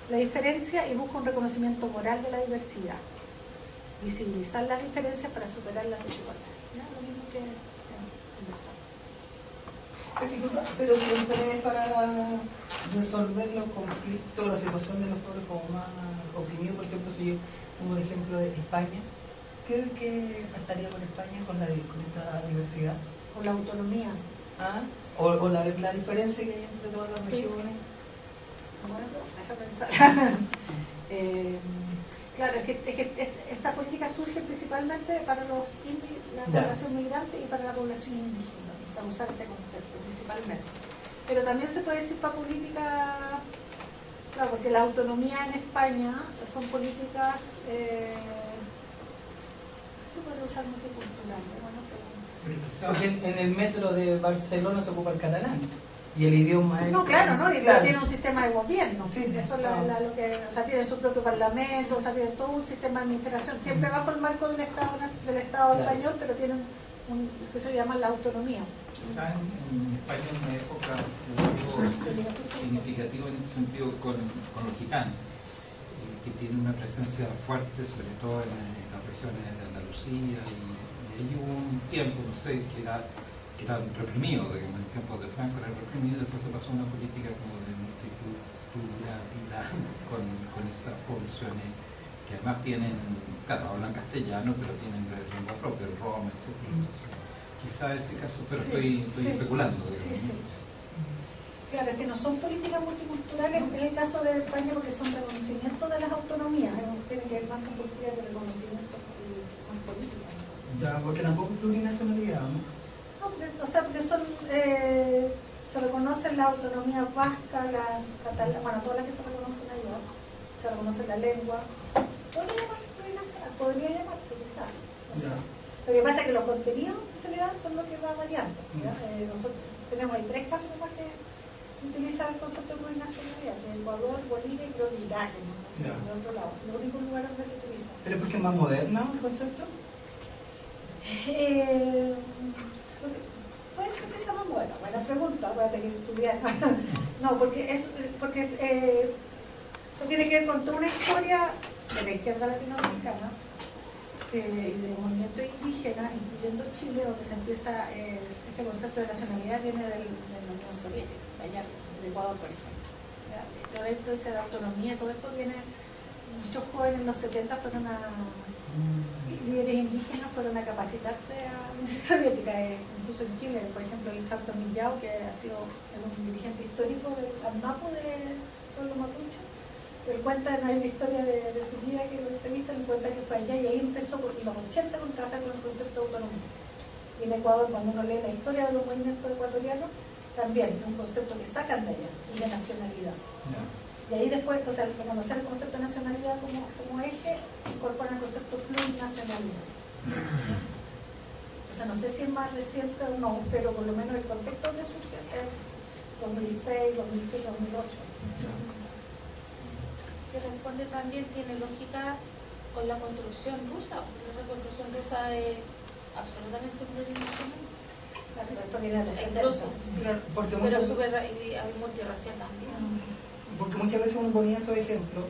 la diferencia y busca un reconocimiento moral de la diversidad. Visibilizar las diferencias para superar las desigualdades, ¿no? Lo mismo que conversamos. Pero siempre es para resolver los conflictos, la situación de los pueblos como más oprimidos. Por ejemplo, si yo pongo el ejemplo de España, ¿qué pasaría con España con esta diversidad? Con la autonomía. ¿Ah? O la diferencia que hay entre todas las regiones. Bueno, deja pensar. Claro, es que esta política surge principalmente para la población migrante y para la población indígena. O sea, usar este concepto principalmente. Pero también se puede decir para política, claro, porque la autonomía en España son políticas, se puede usar multicultural, ¿no? Porque en el metro de Barcelona se ocupa el catalán. Y el idioma es... No, claro, ¿no? Y claro. tiene un sistema de gobierno. Sí, eso es claro. lo que, o sea, tiene su propio parlamento, o sea, tiene todo un sistema de administración, siempre bajo el marco del Estado Claro. español, pero tienen un que se llama la autonomía. Quizás en España en una época hubo algo significativo en ese sentido con los gitanos, que tienen una presencia fuerte, sobre todo en las regiones de Andalucía, y ahí hubo un tiempo, no sé, que eran reprimidos, digamos, en tiempos de Franco eran reprimidos, y después se pasó a una política como de multiculturalidad con esas poblaciones que además tienen, claro, hablan castellano, pero tienen lengua propia, el rom, etc. Entonces, quizá ese caso, pero Sí, estoy sí. especulando, digamos. Sí, sí. Claro, es que no son políticas multiculturales en el caso de España porque son reconocimiento de las autonomías, tienen que ver más con políticas de reconocimiento y más políticas. Ya, porque tampoco es plurinacionalidad, ¿no? No, o sea, porque son, se reconocen la autonomía vasca, la catalana, bueno, todas las que se reconocen allá, se reconoce la lengua. Podría llamarse plurinacional, podría llamarse quizás. No sé. Lo que pasa es que los contenidos que se le dan son los que va variando. Nosotros tenemos ahí 3 casos nomás que se utiliza el concepto de plurinacionalidad, que Ecuador, Bolivia y creo que Irak, ¿no? Así, de otro lado, los únicos lugares donde se utiliza. ¿Pero es porque es más moderno el concepto? Puede ser que sea más buena pregunta, acuérdate que estudiar. No, porque eso tiene que ver con toda una historia de la izquierda latinoamericana y del movimiento indígena, incluyendo Chile, donde se empieza este concepto de nacionalidad viene de la Unión Soviética, allá de Ecuador, por ejemplo. Toda la influencia de autonomía, todo eso viene. Muchos jóvenes en los 70 fueron líderes indígenas fueron a capacitarse a la Unión Soviética, incluso en Chile, por ejemplo, el Santo Millao, que ha sido un dirigente histórico del ANMAPO del pueblo mapuche. Él cuenta, hay una historia de su vida que lo entrevista, él cuenta que fue allá y ahí empezó por los 80 con trabajar con el concepto de autonomía. Y en Ecuador, cuando uno lee la historia de los movimientos ecuatorianos, también es un concepto que sacan de allá, y de nacionalidad. No. Y ahí después, entonces, al reconocer el concepto de nacionalidad como eje, incorporan el concepto plurinacionalidad. O sea, no sé si es más reciente o no, pero por lo menos el contexto donde surge es 2006, 2007, 2008. Que responde también, tiene lógica con la construcción rusa, porque la reconstrucción rusa es absolutamente plurinacional. Claro, esto viene de los 70. Incluso, sí, Claro, porque pero muchas, hay multirracial también. porque muchas veces uno ponía estos ejemplos,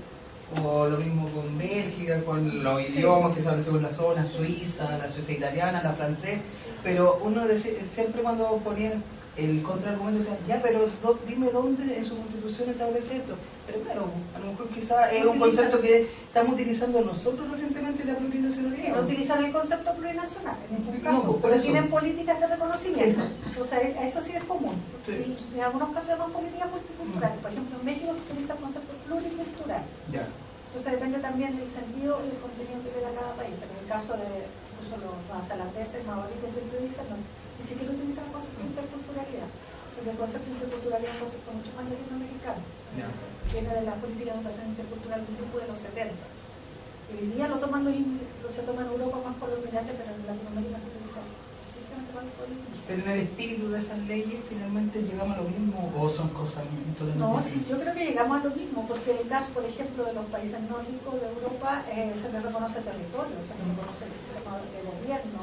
o lo mismo con Bélgica, con los idiomas que se hablan según la zona, Suiza, la Suiza italiana, la francés, pero uno decía, siempre cuando ponían el contraargumento decía, ya, pero dime dónde en su constitución establece esto. Pero claro, a lo mejor quizás es un concepto que estamos utilizando nosotros recientemente, la plurinacionalidad. Sí, no utilizan el concepto plurinacional en ningún No, caso, por pero eso. tienen políticas de reconocimiento. Eso. O sea, eso sí es común. Sí. Y en algunos casos llaman políticas multiculturales. Por ejemplo, en México se utiliza el concepto pluricultural. Ya. Entonces depende también del sentido y del contenido que le da cada país. Pero en el caso de incluso los neozelandeses, maoríes que siempre dicen, no, ni siquiera utilizan el concepto de interculturalidad. Porque el concepto de interculturalidad es un concepto mucho más latinoamericano. Ya. Viene de la política de educación intercultural del grupo de los 70. Y hoy día lo toman se toma en Europa más por los migrantes, pero en Latinoamérica se utiliza específicamente para todo el indígena. Pero en el espíritu de esas leyes finalmente llegamos a lo mismo, o son cosas totalmente No, distintas? sí, yo creo que llegamos a lo mismo, porque en el caso, por ejemplo, de los países nórdicos de Europa, se les reconoce territorio, se les reconoce el sistema de gobierno.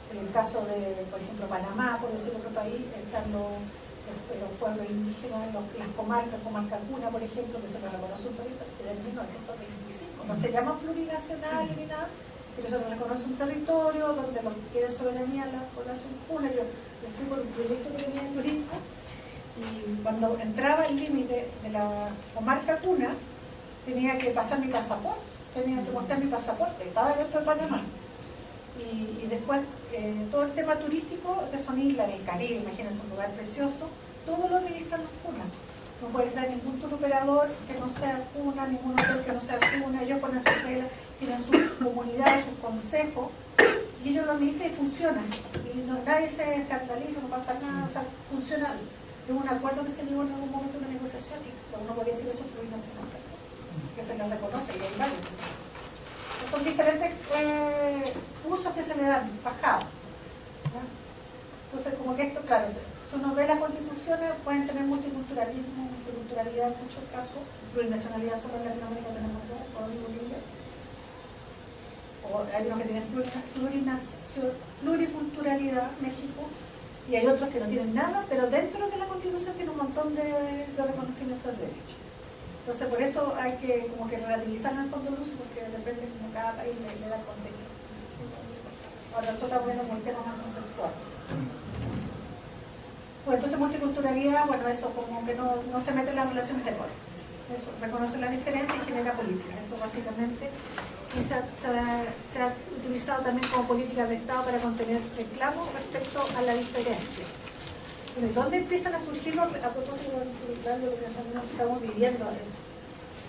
En el caso de, por ejemplo, Panamá, por decir otro país, están los pueblos indígenas, las comarcas, Comarca Cuna, por ejemplo, que se les reconoce un territorio desde 1925. No se llama plurinacional ni nada, pero se les reconoce un territorio donde los que quieren soberanía a la población cuna. Yo fui por un proyecto que tenía en turismo, y cuando entraba el límite de la comarca Cuna, tenía que pasar mi pasaporte, tenía que mostrar mi pasaporte, estaba dentro de Panamá. Y después todo el tema turístico, que son islas del Caribe, imagínense un lugar precioso, todo lo administran los cunas. No puede entrar ningún tour operador que no sea cuna, ningún hotel que no sea cuna. Ellos ponen sus reglas, tienen sus comunidades, sus consejos, y ellos lo administran y funcionan. Y nadie se escandaliza, no pasa nada, o sea, funciona. Es un acuerdo que se llegó en algún momento de una negociación, y uno podría decir eso es plurinacional, que se les reconoce, y hay varios. Son diferentes usos que se le dan, bajados. Entonces, como que esto, claro, Si uno ve las constituciones, pueden tener multiculturalismo, multiculturalidad en muchos casos, plurinacionalidad solo en Latinoamérica tenemos dos, Ecuador y Bolivia. O hay unos que tienen pluriculturalidad, México, y hay otros que no tienen nada, pero dentro de la Constitución tiene un montón de reconocimientos de derechos. Entonces, por eso hay que como que relativizar en el fondo el uso, porque depende de cómo cada país le da el contenido. Ahora, nosotros estamos viendo como el tema más conceptual. Pues entonces, multiculturalidad, bueno, eso como que no se mete en las relaciones de poder. Eso, reconoce la diferencia y genera política. Eso básicamente. Y se ha utilizado también como política de Estado para contener reclamos respecto a la diferencia. Bueno, ¿dónde empiezan a surgir a propósito de lo que estamos viviendo?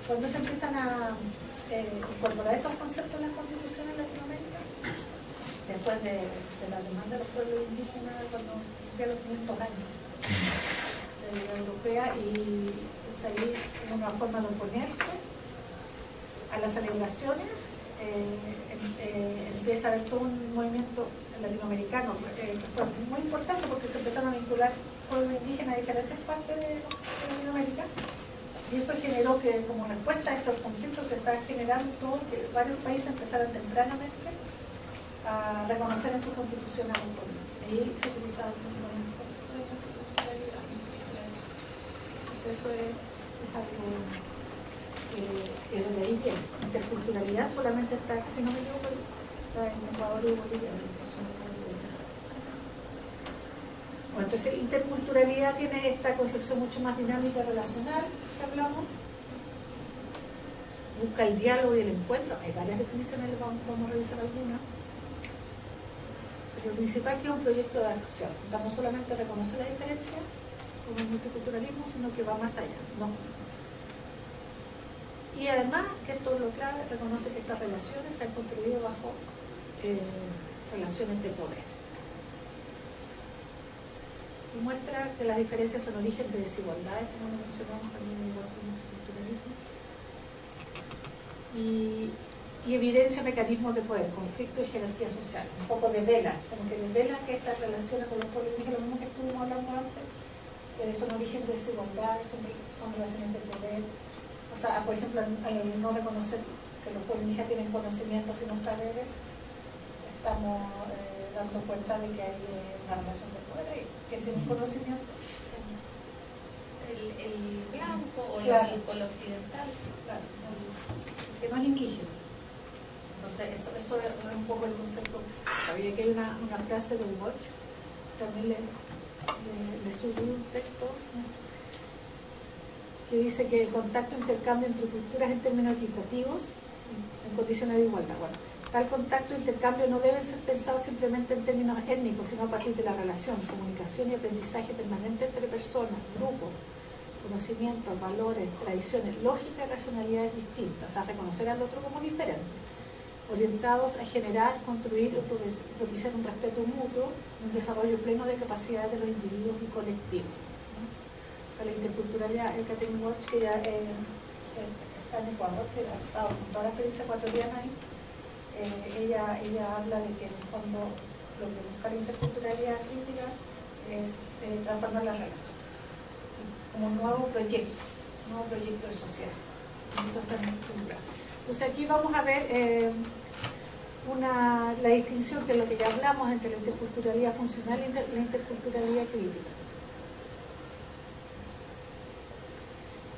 Cuando se empiezan a incorporar estos conceptos en las constituciones de Latinoamérica, después de la demanda de los pueblos indígenas cuando se cumplían los 500 años de la europea, y entonces ahí es una forma de oponerse a las celebraciones. Empieza a haber todo un movimiento latinoamericano que fue muy importante porque se empezaron a vincular pueblos indígenas a diferentes partes de Latinoamérica, y eso generó que como respuesta a esos conflictos se estaba generando que varios países empezaran tempranamente a reconocer en sus constituciones a los pueblos. Ahí se utilizaron principalmente el concepto de constitucionalidad. Entonces eso es algo que desde ahí viene. Interculturalidad solamente está, si no me equivoco, está en Ecuador y Bolivia. Bueno, entonces interculturalidad tiene esta concepción mucho más dinámica relacional que hablamos. Busca el diálogo y el encuentro. Hay varias definiciones, vamos a revisar algunas. Pero lo principal es que es un proyecto de acción. O sea, no solamente reconoce la diferencia como el multiculturalismo, sino que va más allá. ¿No? Y además, que esto es lo clave, reconoce que estas relaciones se han construido bajo relaciones de poder. Y muestra que las diferencias son origen de desigualdades, como lo mencionamos también igual que el multiculturalismo. Y evidencia mecanismos de poder, conflicto y jerarquía social. Un poco devela, como que devela que estas relaciones con los pueblos indígenas, lo mismo que estuvimos hablando antes, son origen de desigualdades, son relaciones de poder. O sea, por ejemplo, al no reconocer que los pueblos indígenas tienen conocimientos y no saberes, estamos dando cuenta de que hay una relación de poder ahí. ¿Quién tiene conocimiento? El blanco o claro. el occidental. Claro, que no es indígena. Entonces, eso es un poco el concepto. Había que hay una frase de Watch, también le subí un texto, que dice que el contacto e intercambio entre culturas en términos equitativos, en condiciones de igualdad. Bueno, tal contacto e intercambio no deben ser pensados simplemente en términos étnicos, sino a partir de la relación, comunicación y aprendizaje permanente entre personas, grupos, conocimientos, valores, tradiciones, lógica y racionalidades distintas, o sea, reconocer al otro como diferente, orientados a generar, construir o propiciar un respeto mutuo, un desarrollo pleno de capacidades de los individuos y colectivos. La interculturalidad, el Catherine Walsh, que ya está en Ecuador, que ha estado con toda la experiencia ecuatoriana ahí, ella habla de que en el fondo lo que busca la interculturalidad crítica es transformar la relación como un nuevo proyecto de sociedad. Entonces aquí vamos a ver la distinción, que es lo que ya hablamos, entre la interculturalidad funcional y la interculturalidad crítica.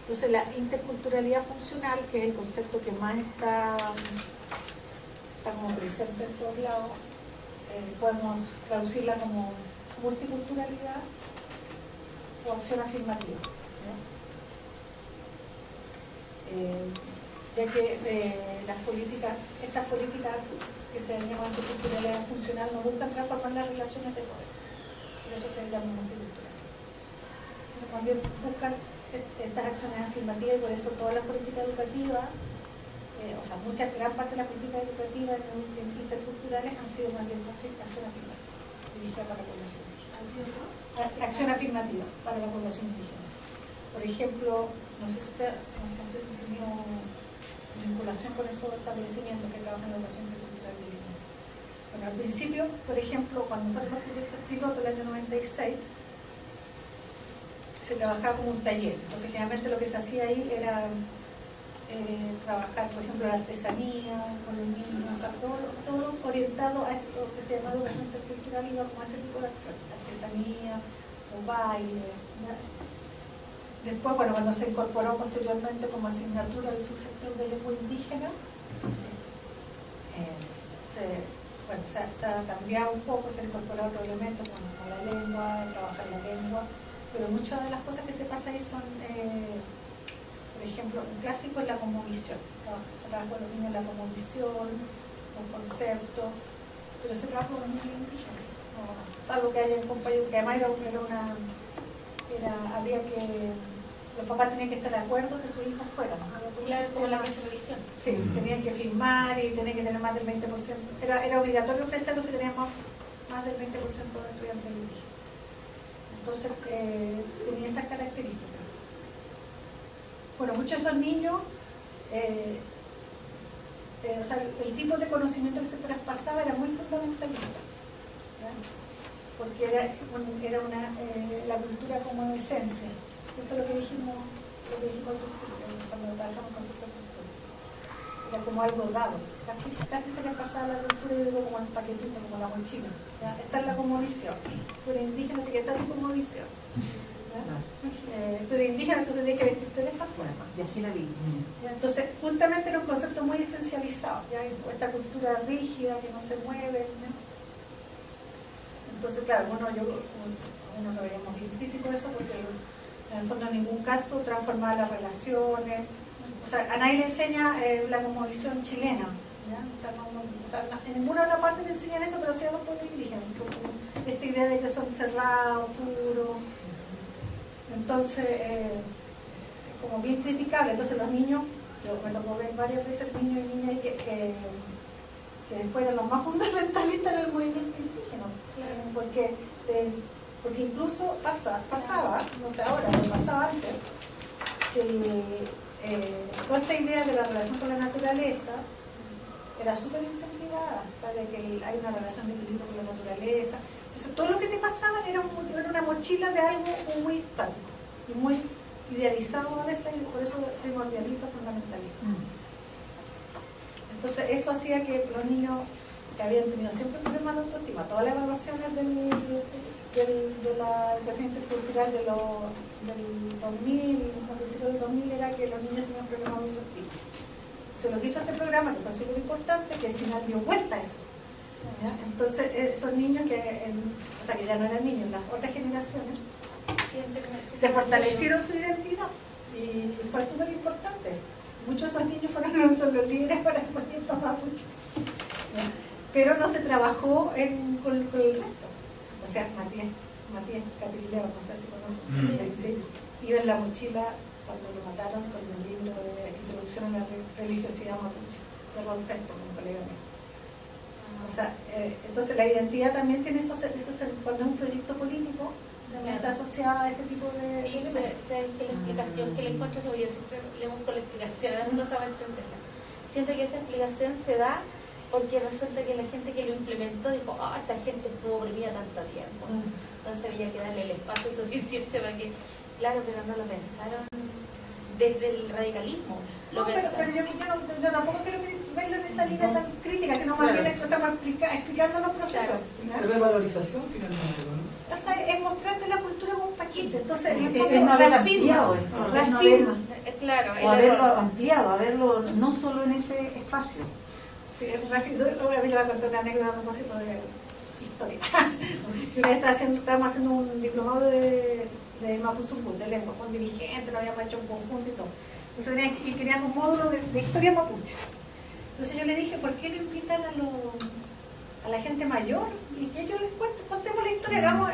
Entonces la interculturalidad funcional, que es el concepto que más está como presente en todos lados, podemos traducirla como multiculturalidad o acción afirmativa, ¿no? Ya que estas políticas que se llaman interculturalidad funcional no buscan transformar las relaciones de poder, por eso se llama multicultural, sino también buscan estas acciones afirmativas, y por eso todas las políticas educativas, gran parte de las políticas educativas interculturales han sido más bien acción afirmativa, dirigida para la población indígena. Acción afirmativa para la población indígena. Por ejemplo, no sé si usted ha tenido vinculación con esos establecimientos que trabajan en la educación intercultural bilingüe. Bueno, al principio, por ejemplo, cuando fueron los proyectos piloto el año 96, se trabajaba como un taller. Entonces generalmente lo que se hacía ahí era trabajar, por ejemplo, la artesanía con los niños, o sea, todo orientado a esto que se llama educación intercultural, iba como a ese tipo de acción, artesanía o baile, ¿ya? Después, bueno, cuando se incorporó posteriormente como asignatura del subsector de lengua indígena, se ha cambiado un poco, se ha incorporado otro elemento como la lengua, trabajar la lengua, pero muchas de las cosas que se pasa ahí son, por ejemplo, un clásico es la cosmovisión. Se trabaja con los niños la cosmovisión, los conceptos, pero se trabaja con los niños indígenas. No, salvo que haya un compañero, que además había que, los papás tenían que estar de acuerdo que sus hijos fueran. Claro, como la clase de religión. Sí, tenían que firmar y tenían que tener más del 20%. Era obligatorio ofrecerlo si teníamos más del 20% de estudiantes indígenas. Entonces, tenía esas características. Bueno, muchos de esos niños, o sea, el tipo de conocimiento que se traspasaba era muy fundamentalista, ¿ya? Porque era la cultura como esencia. Esto es lo que dijimos al principio, cuando trabajamos en concepto de cultura. Era como algo dado. Casi se les pasaba la cultura, yo digo, como el paquetito, como la mochila. ¿Ya? Esta es la cosmovisión. Tú eres indígena, así que esta es tu cosmovisión. Tú eres indígena, entonces tienes que vestirte de esta forma. Entonces, justamente era un concepto muy esencializado. ¿Ya? Esta cultura rígida que no se mueve. ¿No? Entonces, claro, uno lo veíamos bien crítico de eso porque en el fondo en ningún caso transformaba las relaciones. O sea, a nadie le enseña la cosmovisión chilena. ¿Ya? O sea, en ninguna otra parte le enseñan eso, pero sí a los pueblos indígenas. Esta idea de que son cerrados, puros. Entonces, como bien criticable. Entonces los niños, me tocó ver varias veces niños y niñas que después eran los más fundamentalistas del movimiento indígena. Porque incluso pasaba, no sé ahora, pero pasaba antes, que toda esta idea de la relación con la naturaleza era súper incentivada, ¿sabes? Que hay una relación de equilibrio con la naturaleza. Entonces, todo lo que te pasaba era una mochila de algo muy estático y muy idealizado a veces, y por eso primordialista, fundamentalista. Entonces, eso hacía que los niños que habían tenido siempre problemas de autoestima, todas las evaluaciones de la educación intercultural del 2000, a principios del 2000, era que los niños tenían problemas de autoestima. Se lo hizo este programa, que fue súper importante, que al final dio vuelta a eso. ¿Ya? Entonces, esos niños que ya no eran niños, las otras generaciones, se fortalecieron su identidad y fue súper importante. Muchos de esos niños son los líderes para el movimiento mapuche. Pero no se trabajó con el resto. O sea, Matías Caprileo, no sé si conocen, sí, iba en la mochila cuando lo mataron con el libro de Introducción a la Religiosidad Mapuche, de Ron Fester, un colega mío. O sea, entonces la identidad también tiene esos cuando es un proyecto político, también está asociada a ese tipo de... Sí, pero sabes que la explicación que le encuentro, yo siempre le busco la explicación, no sabe entenderla. Siento que esa explicación se da porque resulta que la gente que lo implementó dijo, esta gente estuvo oprimida tanto tiempo, entonces había que darle el espacio suficiente para que, claro, pero no lo pensaron desde el radicalismo. Pero yo tampoco quiero verlo en esa línea tan crítica, sino más bien estamos explicando los procesos. Claro. Revalorización finalmente, ¿no? O sea, es mostrarte la cultura como un paquete, entonces es no haber ampliado esto, claro, o haberlo ampliado, haberlo no solo en ese espacio. Sí, a mí le voy a contar una anécdota a propósito de historia. Una vez estábamos haciendo un diplomado de Mapuzungún, de lengua, con dirigentes, lo habíamos hecho en conjunto y todo. Entonces queríamos un módulo de historia mapuche. Entonces yo le dije, ¿por qué no invitan a la gente mayor y que ellos les contemos la historia? Hagamos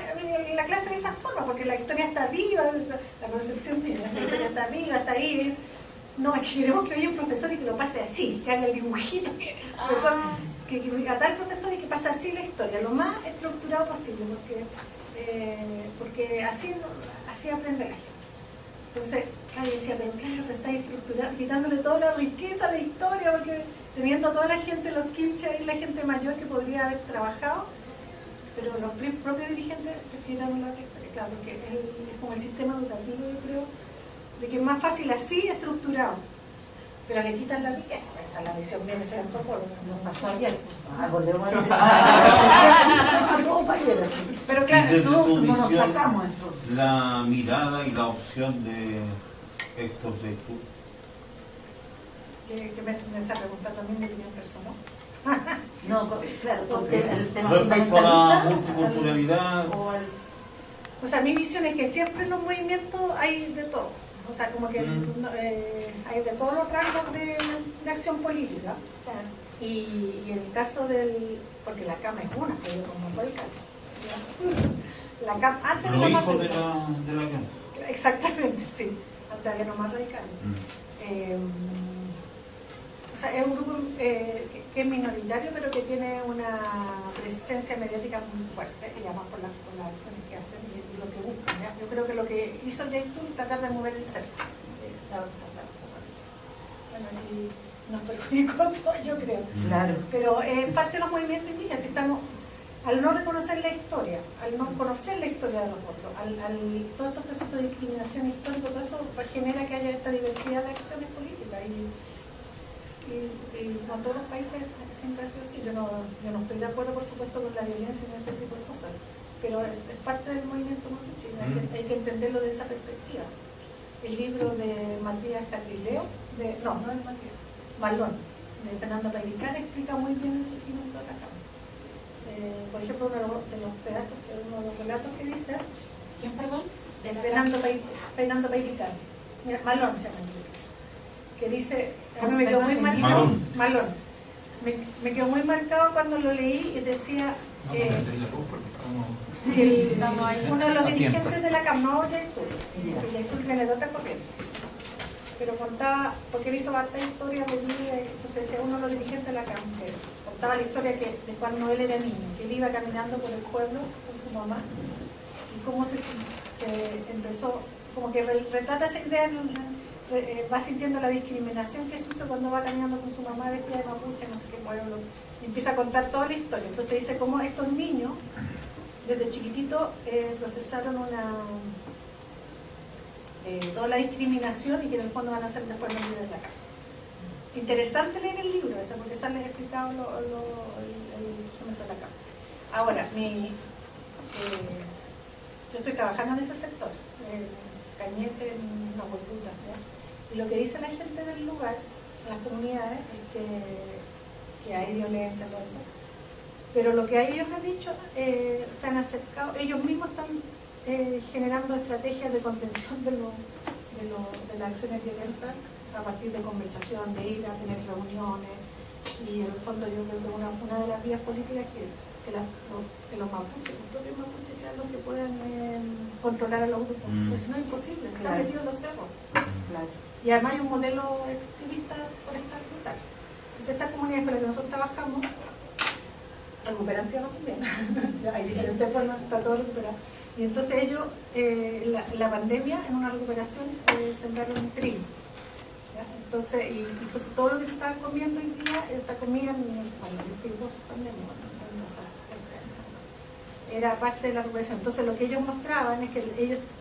la clase de esa forma, porque la historia está viva, la concepción mía, la historia está viva, está ahí. No, es que queremos que haya un profesor y que lo pase así, que haga el dibujito, que a tal profesor y que pase así la historia, lo más estructurado posible, porque así aprende la gente. Entonces, yo decía, pero claro, pero está estructurado, quitándole toda la riqueza de la historia, porque teniendo a toda la gente, los quinches y la gente mayor que podría haber trabajado, pero los propios dirigentes prefieren la historia, claro, porque es como el sistema educativo, yo creo, de que es más fácil así estructurado, pero le quitan la riqueza. Esa es la visión mía, soy antropóloga. Nos pasó ayer. Volvemos pero Y claro, desde no tu nos visión, sacamos eso. la mirada y la opción de Héctor Seytoux. Que me está preguntando a mí mi opinión personal. No, claro, porque el tema Respecto a la fundamentalista, multiculturalidad, O sea, mi visión es que siempre en los movimientos hay de todo. O sea, como que hay de todos los rangos de acción política. Y en el caso del... Porque la cama es una, pero como radical. La cama, antes los era más hijos de radical. la cama. Exactamente, sí. Antes había más radical. O sea, es un grupo que es minoritario, pero que tiene una presencia mediática muy fuerte, y además por las acciones que hacen y lo que buscan. ¿Ya? Yo creo que lo que hizo Seytoux es tratar de mover el cerco. Bueno, y nos perjudicó todo, yo creo. Claro. Pero es parte de los movimientos indígenas. Estamos, al no reconocer la historia, al no conocer la historia de los otros, todos estos procesos de discriminación histórica, todo eso genera que haya esta diversidad de acciones políticas. Y no todos los países siempre ha sido así. Yo no estoy de acuerdo, por supuesto, con la violencia y ese tipo de cosas, pero es parte del movimiento mapuche. Hay que entenderlo de esa perspectiva. El libro de Matías Catrileo, no es Matías, Malón, de Fernando Pailicán, explica muy bien el surgimiento de la cama. Por ejemplo, uno de los pedazos, uno de los relatos que dice... ¿Quién, perdón? De Fernando Pailicán. Malón se llama el libro. Que dice, a mí me quedó muy marcado. Malón. Me quedó muy marcado cuando lo leí y decía uno de los dirigentes de la CAM, no Seytoux, se le nota corriente, pero contaba, porque él hizo harta historia de vida, entonces decía uno de los dirigentes de la CAM, que contaba la historia de cuando él era niño, que él iba caminando por el pueblo con su mamá y cómo se empezó, como que retrata esa idea, va sintiendo la discriminación que sufre cuando va caminando con su mamá vestida de mapuche, no sé qué pueblo, y empieza a contar toda la historia. Entonces dice cómo estos niños desde chiquitito procesaron toda la discriminación y que en el fondo van a ser después los libres de la cárcel. Interesante leer el libro eso, porque sale explicado el instrumento de la cárcel. Ahora, yo estoy trabajando en ese sector, Cañete, en una Huayputa, y lo que dice la gente del lugar, las comunidades, es que hay violencia y todo eso, pero lo que ellos han dicho, se han acercado, ellos mismos están generando estrategias de contención de las acciones violentas a partir de conversación, de ir a tener reuniones, y en el fondo yo creo que una de las vías políticas es que los mapuches, los propios mapuches sean los que puedan controlar a los grupos, porque si no es imposible, se están metidos en los cerros. Claro. Y además hay un modelo activista forestal brutal. Entonces estas comunidades con las que nosotros trabajamos recuperan tierra también. Hay diferentes formas, está todo recuperado. Y entonces ellos, la pandemia, en una recuperación, sembraron trigo. Entonces todo lo que se está comiendo hoy día, esta comida, cuando yo fui post pandemia, era parte de la recuperación. Entonces lo que ellos mostraban es que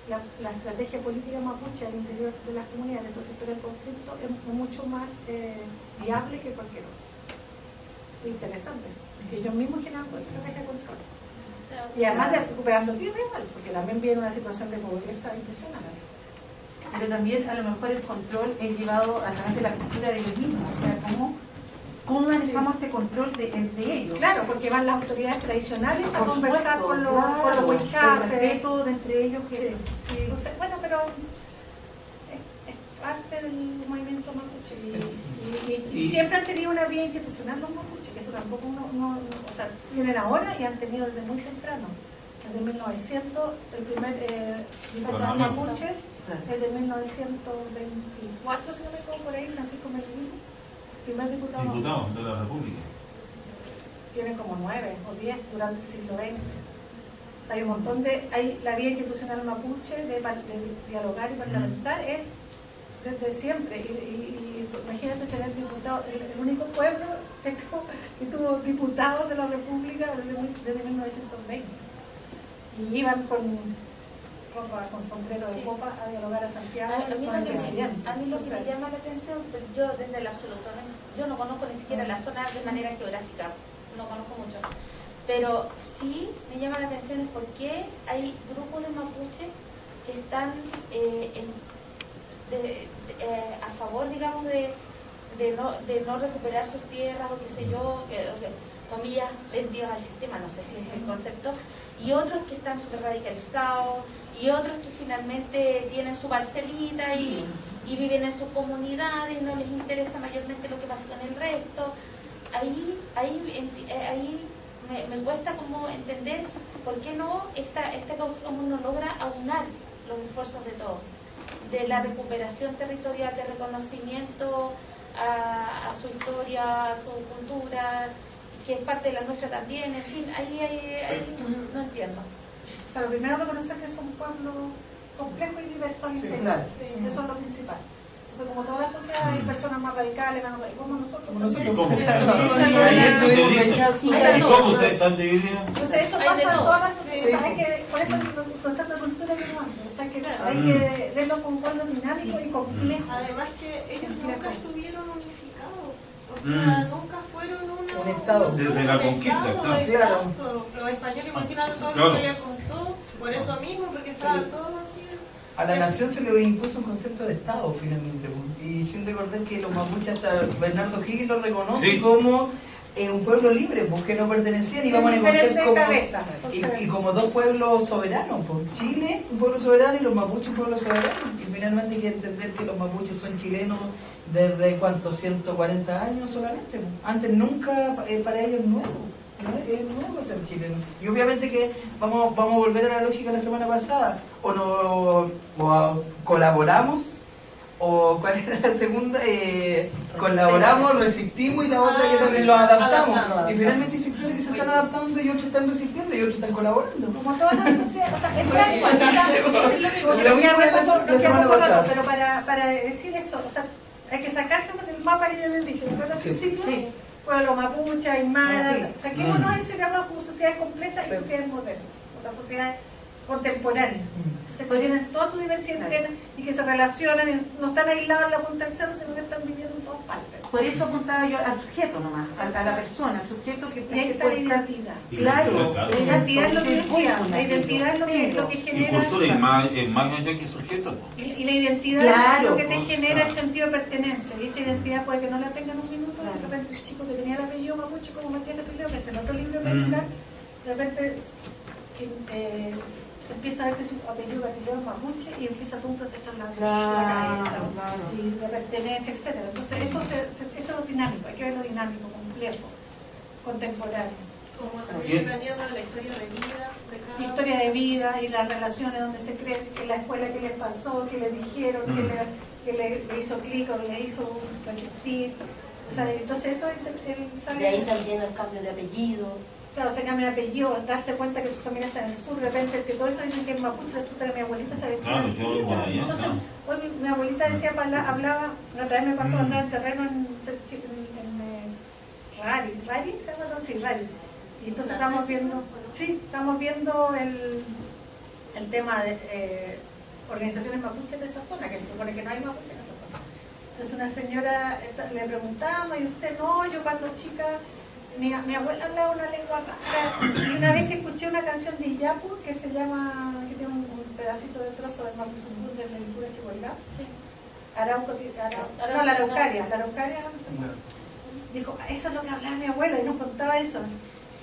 la estrategia política mapuche al interior de las comunidades, de estos sectores del conflicto, es mucho más viable que cualquier otro. Interesante, porque ellos mismos generan estrategia de control. Y además de recuperando tierra igual, porque también viene una situación de pobreza impresionante. Pero también a lo mejor el control es llevado a través de la cultura de ellos mismos, o sea, ¿cómo manejamos este control entre ellos? Claro, porque van las autoridades tradicionales a conversar con los huichafes. El respeto de entre ellos. Sí. Entonces, bueno, pero es parte del movimiento mapuche y siempre han tenido una vía institucional los mapuches, que eso tampoco o sea, vienen ahora y han tenido desde muy temprano. Desde 1900, el primer diputado mapuche es de 1924, si no me equivoco, por ahí, Francisco Merlino, primer diputado de la República. Tiene como 9 o 10 durante el siglo XX. O sea, hay un montón hay la vía institucional mapuche de dialogar y parlamentar es desde siempre. Y imagínate tener diputados, el único pueblo que tuvo diputados de la República desde 1920. Y iban con sombrero de copa a dialogar a Santiago con el presidente. A mí lo que me llama la atención, yo desde el absoluto, yo no conozco ni siquiera la zona de manera geográfica, no conozco mucho, pero sí me llama la atención es por qué hay grupos de mapuches que están a favor, digamos, de no recuperar sus tierras o qué sé yo, comillas, vendidos al sistema, no sé si es el concepto, y otros que están súper radicalizados, y otros que finalmente tienen su parcelita y viven en sus comunidades, no les interesa mayormente lo que pasa con el resto. Ahí me cuesta como entender por qué no esta causa común no logra aunar los esfuerzos de todos, de la recuperación territorial, de reconocimiento a su historia, a su cultura, que es parte de la nuestra también, en fin, ahí no entiendo. O sea, lo primero reconocer que es un pueblo complejo y diverso e integral. Eso es lo principal. Entonces, como toda la sociedad, hay personas más radicales, como nosotros. ¿Y cómo ustedes están divididos? Entonces, eso pasa en todas las sociedades. Por eso el concepto de cultura que no hay. O sea, que hay que verlo como un pueblo dinámico y complejo. Además que ellos nunca estuvieron unificados. O sea, nunca fueron un Estado. Desde la conquista, exacto. Los españoles imaginaron todo lo que les costó, por eso mismo, porque estaban todos así. A la nación se le impuso un concepto de Estado finalmente, y sin recordar que los mapuches, hasta Bernardo Higgins lo reconoce como un pueblo libre, porque no pertenecían, íbamos a negociar como, y como dos pueblos soberanos, Chile un pueblo soberano y los mapuches un pueblo soberano, y finalmente hay que entender que los mapuches son chilenos desde ¿cuántos? 140 años solamente, antes nunca para ellos nuevo. Es nuevo ser chileno. Y obviamente que vamos a volver a la lógica de la semana pasada. O colaboramos, o ¿cuál era la segunda? Colaboramos, resistimos, y la otra que también lo adaptamos. Y finalmente hay sectores que se están adaptando y otros están resistiendo y otros están colaborando. Como todas las sociedades. O sea, es lo mismo que la semana pasada. Pero para decir eso, o sea, hay que sacarse eso del mapa que yo les dije. Sí. Pueblo mapuche, aymara, saquémonos eso y hablamos como sociedades completas y sociedades modernas, o sea, sociedades contemporáneas. Se tienen toda su diversidad y que se relacionan, no están aislados en la punta del cerro, sino que están viviendo en todas partes. Por eso apuntaba yo al sujeto nomás, a la persona, al sujeto que... Y ahí está la identidad. Claro, la identidad es lo que decía, la identidad es lo que genera... Y cultura es más allá que sujeto, ¿no? Y la identidad es lo que te genera el sentido de pertenencia, y esa identidad puede que no la tengan un minuto, de repente el chico que tenía el apellido mapuche como Matías Apellido, que es el otro libro militar, de repente empieza a ver que su apellido es mapuche y empieza todo un proceso en la cabeza y de pertenencia, etcétera. Entonces eso es lo dinámico, hay que ver lo dinámico, complejo, contemporáneo. Como también dependiendo de la historia de vida de cada historia de vida y las relaciones donde se cree que la escuela que les pasó, que le dijeron, que le hizo clic o le hizo resistir. O sea, entonces eso de ahí también el cambio de apellido. Claro, se cambia de apellido, darse cuenta que su familia está en el sur, de repente que todo eso dicen que es mapuche, resulta que mi abuelita se vestía así. Entonces, hoy mi abuelita decía, hablaba, otra vez me pasó a andar en terreno en Rari, ¿se llama? Sí, Rari. Y entonces estamos viendo el tema de organizaciones mapuches de esa zona, que se supone que no hay mapuche en esa zona. Entonces una señora le preguntaba, y usted no, yo cuando chica, mi abuela hablaba una lengua rara, y una vez que escuché una canción de Iyapu que se llama, que tiene un pedacito de trozo del Mapuzungún de la Licura Chihuahua, la Araucaria, dijo, eso es lo que hablaba mi abuela, y nos contaba eso.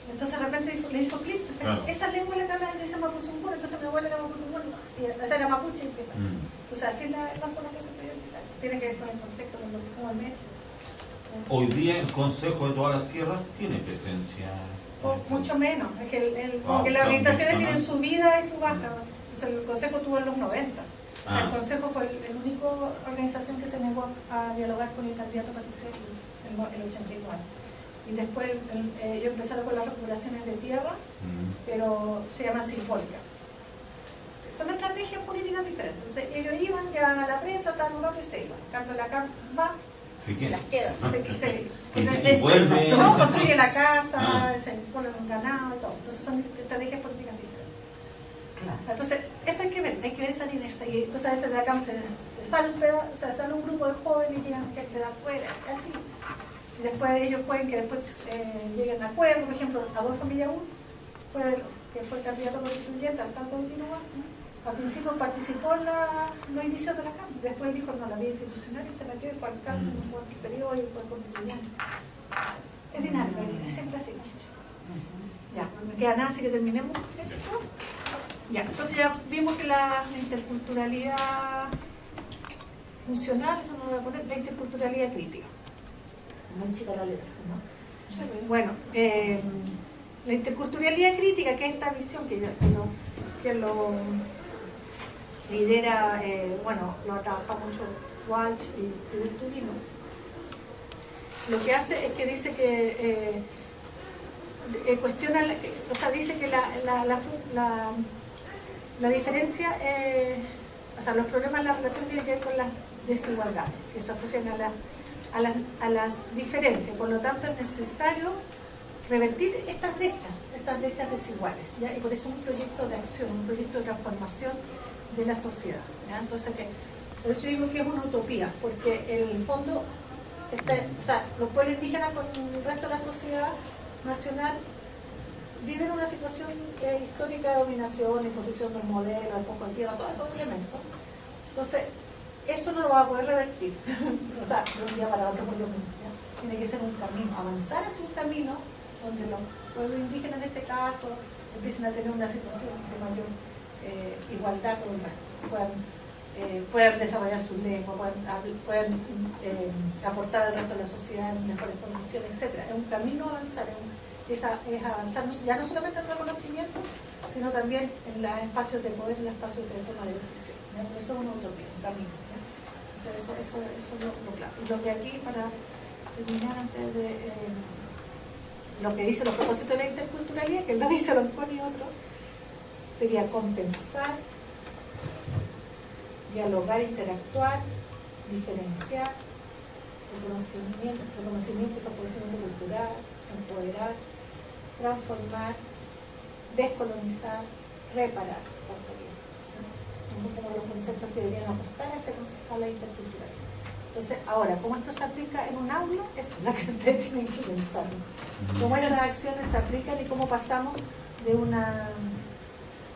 Entonces de repente le hizo clic, esa lengua la que hablaba dice Mapuzungún, entonces mi abuela era Mapuzungún, y esa era mapuche y empieza. Entonces así no son las cosas identitarias, tiene que ver con el contexto, con lo que como el medio. Hoy día el Consejo de todas las Tierras tiene presencia. Mucho menos, es que porque las organizaciones tienen su vida y su baja. Entonces el Consejo tuvo en los 90. O sea, el Consejo fue la única organización que se negó a dialogar con el candidato Patricio en el 89. Y después ellos empezaron con las recuperaciones de tierra, pero se llama simbólica. Son estrategias políticas diferentes. Entonces ellos iban, llevaban a la prensa, estaban un rato y se iban. En cambio la CAM va, ¿Sí las queda. Y vuelve. No, construye la casa, se pone un ganado y todo. Entonces son estrategias políticas diferentes. Claro. Entonces, eso hay que ver esa diversidad. Y entonces a veces de acá se sale un grupo de jóvenes y llegan gente de afuera, así. Y después ellos pueden que después lleguen a acuerdo. Por ejemplo, Adolfo Millaún, que fue candidato constituyente al tanto de Tinoa, al principio participó en los inicios de la Cámara, después dijo no, la vida institucional y se metió y fue alcalde, no sé cuántos periodos y fue constituyente. Es dinámico, es siempre así. Ya, no me queda nada, así que terminemos esto. Ya, entonces ya vimos que la interculturalidad funcional, eso no lo voy a poner, la interculturalidad crítica. Muy chica la letra, ¿no? Bueno, la interculturalidad crítica, que es esta visión que lo lidera, lo ha trabajado mucho Walsh y Virtulino. Lo que hace es que dice que cuestiona, o sea, dice que la diferencia, o sea, los problemas de la relación tienen que ver con las desigualdades que se asocian a las diferencias. Por lo tanto, es necesario revertir estas brechas desiguales, ¿ya? Y por eso un proyecto de acción, un proyecto de transformación de la sociedad, ¿ya? Entonces, por eso digo que es una utopía, porque en el fondo, o sea, los pueblos indígenas con el resto de la sociedad nacional viven una situación histórica de dominación, imposición de un modelo, de poco de tierra, todos esos elementos. Entonces, eso no lo va a poder revertir, o sea, de un día para otro, por lo menos, ¿ya? Tiene que ser un camino, avanzar hacia un camino donde los pueblos indígenas en este caso empiecen a tener una situación de mayor igualdad con el resto, puedan desarrollar su lengua, puedan aportar al resto de la sociedad en mejores condiciones, etc. Es un camino a avanzar, es avanzar ya no solamente en el reconocimiento, sino también en los espacios de poder, en los espacios de toma de decisión. Eso es una utopía, un camino. ¿Ya? Entonces eso es lo claro. Y lo que aquí, para terminar antes de lo que dicen los propósitos de la interculturalidad, que lo dice Roncón y otros, sería compensar, dialogar, interactuar, diferenciar, reconocimiento y fortalecimiento cultural, empoderar, transformar, descolonizar, reparar, como los conceptos que deberían aportar a la interculturalidad. Entonces, ahora, ¿cómo esto se aplica en un aula? Esa es la que ustedes tienen que pensar. ¿Cómo estas acciones se aplican y cómo pasamos de una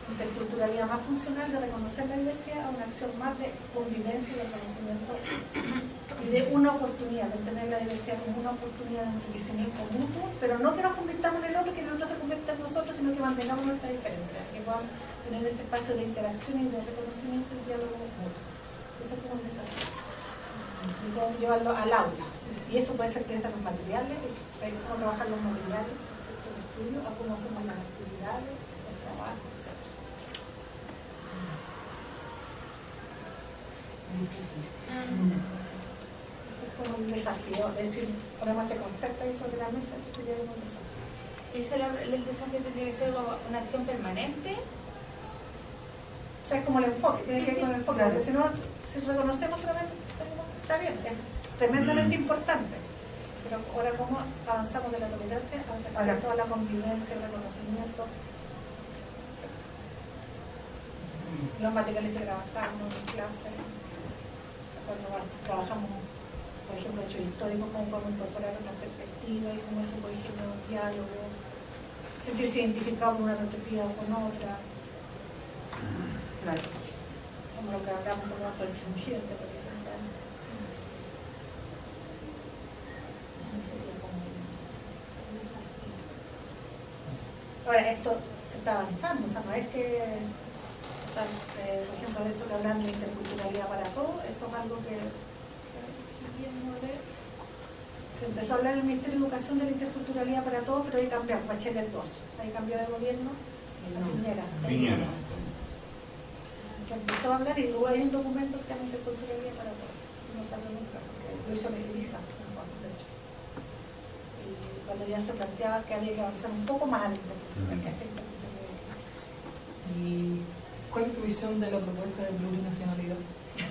interculturalidad más funcional de reconocer la diversidad a una acción más de convivencia y de reconocimiento y de una oportunidad, de entender la diversidad como una oportunidad de enriquecimiento mutuo, pero no que nos convirtamos en el otro, que el otro se convierta en nosotros, sino que mantengamos nuestra diferencia, que podamos tener este espacio de interacción y de reconocimiento y diálogo mutuo. Ese es como el desafío. Y podemos llevarlo al aula. Y eso puede ser desde los materiales, cómo trabajar los materiales, el estudio, a cómo hacemos las actividades, el trabajo, etc. Ese es como un desafío, es decir, ponemos este concepto ahí sobre la mesa, ese sería un desafío. El desafío tendría que ser una acción permanente. O sea, es como el enfoque, tiene que ver con el enfoque, porque si no, si reconocemos solamente, está bien, es tremendamente importante. Pero ahora, ¿cómo avanzamos de la tolerancia a toda la convivencia, el reconocimiento? Los materiales que trabajamos en clase, cuando trabajamos, por ejemplo, hechos históricos, cómo podemos incorporar otras perspectivas y cómo eso puede generar un diálogo, sentirse identificado con una perspectiva o con otra. Claro. Como lo que hablamos con bajo el sentido, por ejemplo. Eso sería como un desafío. Ahora, esto se está avanzando, o sea, no es que, o sea, por ejemplo, de esto que hablan de interculturalidad para todos, eso es algo que se empezó a hablar en el Ministerio de Educación de la interculturalidad para todos, pero ahí cambió, Bachelet 2, ahí cambió de gobierno, Piñera. Se empezó a hablar y luego hay un documento que se llama Interculturalidad para todos, no sale nunca, porque lo hizo Melissa, de hecho. Y cuando ya se planteaba que había que avanzar un poco más en la interculturalidad. ¿Y cuál es tu visión de la propuesta de plurinacionalidad? Es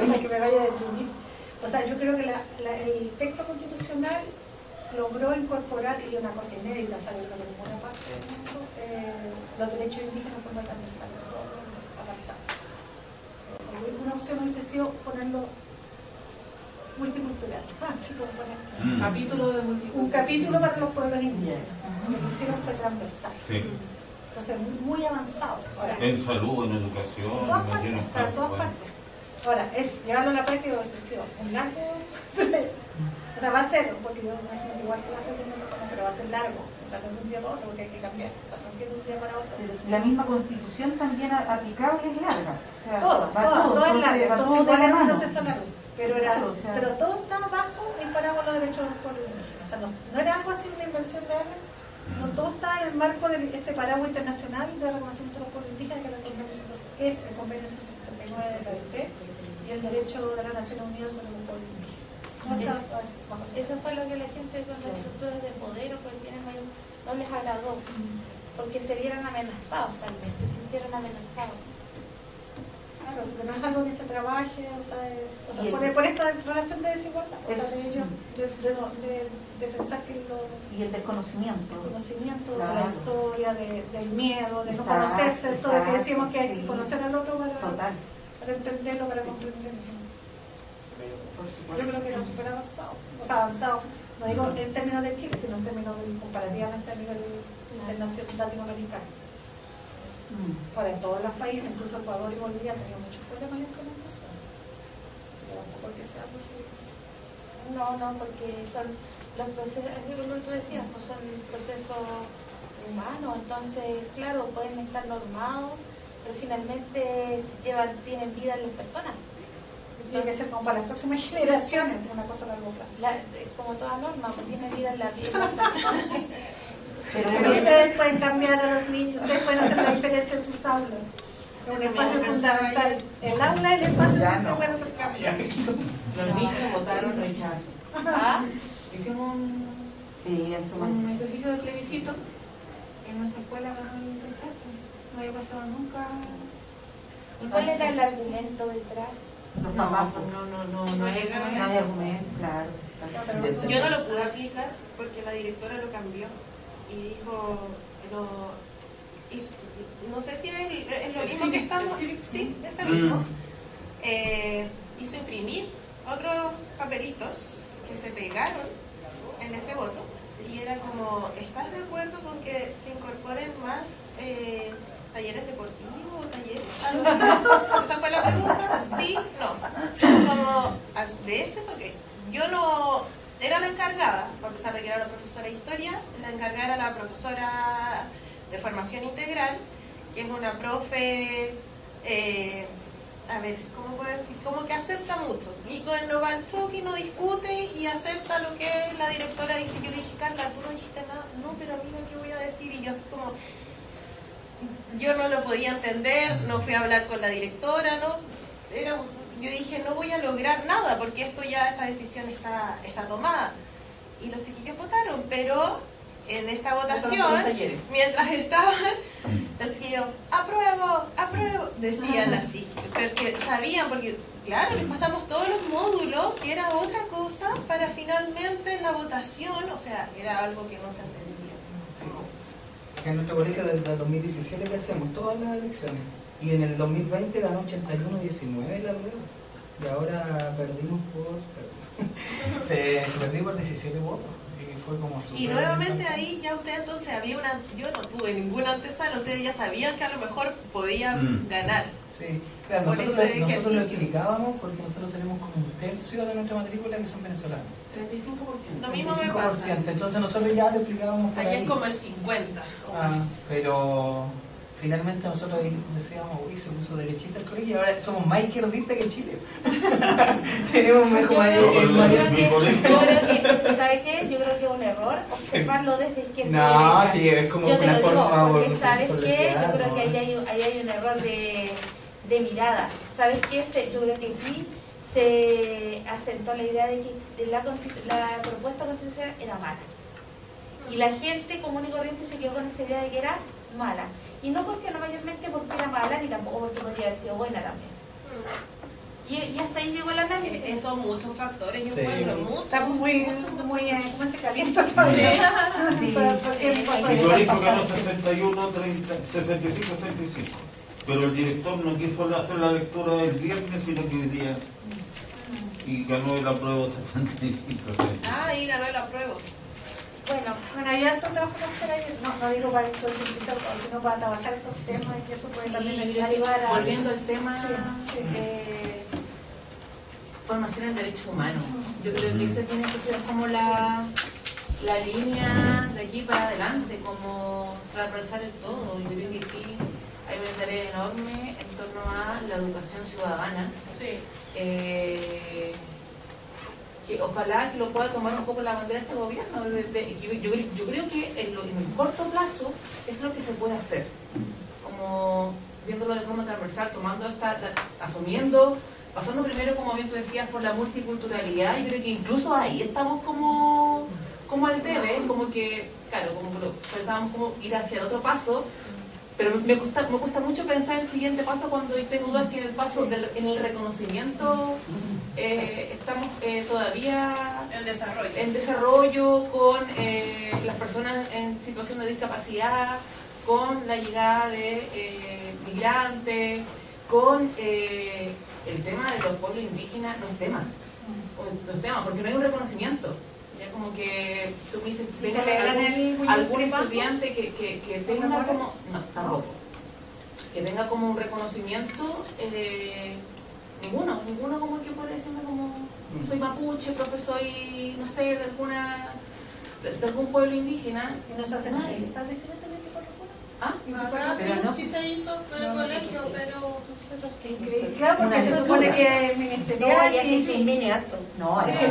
la que me vaya a definir. O O sea, yo creo que el texto constitucional logró incorporar, y una cosa inédita, o sea, yo creo que en ninguna parte del mundo, los derechos indígenas de forma transversal, en todos los apartados. Una opción hubiese sido ponerlo multicultural, así como poner Capítulo de un capítulo para los pueblos indígenas. Lo que hicieron fue transversal. Sí. Entonces, muy avanzado. Ahora, En salud, en educación, todas partes, imagino, para todas bueno. partes. Ahora, es llevarlo a la práctica de decisión. Un largo. O sea, va a ser, porque yo imagino que igual se va a hacer de una forma, pero va a ser largo. O sea, no es de un día para otro, porque hay que cambiar. O sea, no es que de un día para otro. La misma constitución también aplicable es larga. O sea, Todo es largo. entonces, va todo Entonces, de igual la era un mano. proceso largo. Pero, Claro, o sea, pero todo está bajo el paraguas de los derechos de los pueblos indígenas. O sea, no era algo así, una invención de alguien, sino todo está en el marco de este paraguas internacional de reconocimiento de los pueblos indígenas, que es el convenio 169 de la OIT y el derecho de las Naciones Unidas sobre los pueblos indígenas. No está bajo ese. Eso fue lo que la gente con las estructuras de poder o que tienen mayor no les agradó, porque se vieron amenazados tal vez, se sintieron amenazados. Claro, porque no es algo que se trabaje, o sea, Y por esta relación de desigualdad, o sea, Es- de ellos, de pensar que y el desconocimiento. conocimiento Claro. de la historia, del miedo, de no Exacto, conocerse, todo lo que decíamos que hay que sí. conocer al otro Total. para entenderlo, para comprenderlo. Por Yo supuesto. creo que era súper avanzado. O sea, avanzado, no digo en términos de Chile, sino en términos comparativamente a nivel internacional latinoamericano. Ahora, en todos los países, incluso Ecuador y Bolivia, han tenido muchos problemas de implementación. Así que tampoco es que sea algo así. No, porque son los procesos, es lo que tú decías, pues son procesos humanos, entonces, claro, pueden estar normados, pero finalmente tienen vida en las personas. Tiene que ser como para las próximas generaciones, una cosa a largo plazo. Como toda norma, pues tiene vida en la vida de las personas. Pero Pero ustedes pueden cambiar a los niños, ustedes pueden hacer la diferencia en sus aulas. Es un espacio fundamental. El aula es el espacio donde ustedes pueden hacer cambios. Los niños votaron rechazo. ¿Ah? Hicimos sí, un ejercicio de plebiscito en nuestra escuela ganó el rechazo. No había pasado nunca. ¿Y cuál era el argumento detrás? los mamás. No llegaron No a hay eso. argumento, claro. Yo no lo pude aplicar porque la directora lo cambió y dijo, no sé si es lo mismo que estamos, sí, ese mismo, hizo imprimir otros papelitos que se pegaron en ese voto y era como, ¿estás de acuerdo con que se incorporen más talleres deportivos, talleres? Esa fue la pregunta, sí, no, como de ese toque. Yo no era la encargada, a pesar de que era la profesora de historia, la encargada era la profesora de formación integral, que es una profe, a ver, ¿cómo puedo decir? Como que acepta mucho, y no va al choque, no discute y acepta lo que la directora dice. Yo le dije, Carla, tú no dijiste nada, no, pero amiga, ¿qué voy a decir? Y yo así como, yo no lo podía entender, no fui a hablar con la directora, no, yo dije, no voy a lograr nada porque esta decisión está tomada. Y los chiquillos votaron, pero en esta votación, mientras estaban, los chiquillos, apruebo, decían así, porque sabían, porque claro, les pasamos todos los módulos, que era otra cosa, para finalmente en la votación, o sea, era algo que no se entendía. En nuestro colegio desde el 2017 que hacemos todas las elecciones y en el 2020 ganó 81-19 la prueba y ahora perdimos se perdió por 17 votos y fue como súper. Y nuevamente ahí ya usted entonces yo no tuve ninguna antesala, ustedes ya sabían que a lo mejor podían ganar. Sí, claro, por nosotros lo ejercicio. explicábamos porque nosotros tenemos como un tercio de nuestra matrícula que son venezolanos. 35%. Lo mismo me pasa. Entonces nosotros ya lo explicábamos por Allá ahí. es como el 50 o más. Pero finalmente nosotros ahí decíamos, uy, se puso derechita el colegio y ahora somos más izquierdistas que Chile. Tenemos mejor ¿sabes qué? Yo creo que es un error observarlo desde izquierda. No, sí, es como yo te una lo digo, forma porque ¿sabes qué? desear, Yo creo ¿no? que ahí hay un error de mirada. ¿Sabes qué? Yo creo que aquí se asentó la idea de que la propuesta constitucional era mala. Y la gente común y corriente se quedó con esa idea de que era mala. Y no cuestionó mayormente porque era mala, ni tampoco porque podría haber sido buena también. Y hasta ahí llegó el análisis. Son muchos factores, yo Sí. encuentro muchos. Está muy, ¿cómo se calienta todavía? Sí. Y yo dijo que ganó 61, 30, 65, 35. Pero el director no quiso hacer la lectura el viernes, sino que hoy día. Y ganó el apruebo 65. Ah, y ganó el apruebo. Bueno, hay harto trabajo que hacer ahí. No digo para concientizar, sino para trabajar estos temas y que eso puede también ayudar a... Volviendo al tema Sí. formación en derechos humanos. Yo creo que ese tiene que ser como la línea de aquí para adelante, como transversal el todo. Yo creo que aquí hay una tarea enorme en torno a la educación ciudadana. Sí. Que ojalá que lo pueda tomar un poco la bandera de este gobierno. Yo creo que en el corto plazo es lo que se puede hacer, como viéndolo de forma transversal, tomando asumiendo, pasando primero, como bien tú decías, por la multiculturalidad. Yo creo que incluso ahí estamos como al debe, como que, claro, como pensábamos como ir hacia el otro paso. Pero me cuesta mucho pensar el siguiente paso cuando tengo dudas que en el paso en el reconocimiento estamos todavía en desarrollo con las personas en situación de discapacidad, con la llegada de migrantes, con el tema de los pueblos indígenas. No es tema, porque no hay un reconocimiento. Ya como que tú me dices, si algún estudiante que tenga como, no, tampoco, que tenga como un reconocimiento, ninguno como que puede decirme como soy mapuche, profe, soy, no sé, de algún pueblo indígena. Y no se hace nada. ¿Establecimiento 24 horas? ¿Ah? Acá Pero no. sí se hizo con el colegio, pero nosotros sí. Claro, porque se supone que es No, ministerial. ya se hizo un mini acto. No, Es que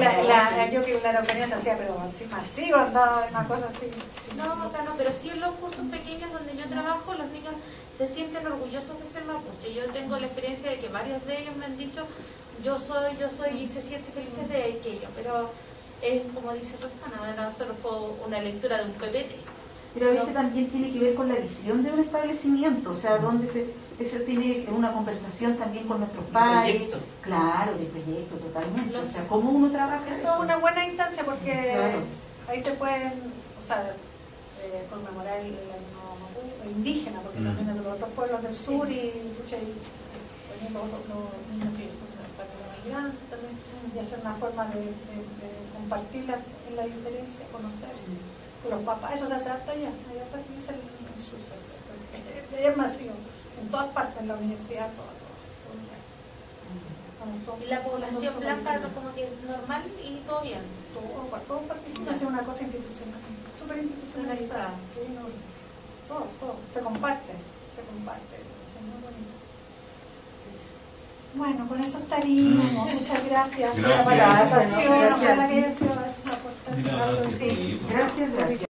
yo que la Araucanía se hacía, pero así masivo, andaba una cosa así. No, acá no, pero sí en los cursos pequeños donde yo trabajo, los niños se sienten orgullosos de ser mapuche. Yo tengo la experiencia de que varios de ellos me han dicho, yo soy, y se sienten felices de aquello, pero es como dice Roxana, no solo fue una lectura de un PPT. Pero a veces también tiene que ver con la visión de un establecimiento, o sea, donde eso tiene una conversación también con nuestros padres. Proyecto. Claro, de proyecto, totalmente. O sea, cómo uno trabaja Eso es una buena instancia porque Claro. ahí se pueden, o sea, conmemorar el indígena, porque también es de los otros pueblos del sur y escucha ahí los niños que son también migrantes también, y hacer una forma de compartir en la diferencia, conocerse. Con los papás, eso se hace harto allá, allá también se el sur se hace, porque es masivo, en todas partes, en la universidad, todo. Y la población blanca como que es normal y todo bien. Todos participan, es una cosa institucional, súper institucionalizada. Sí, no, todos, se comparte, es muy bonito. Bueno, con eso estaríamos. Muchas gracias por la participación. Ojalá que haya sido aportante. Gracias. Gracias.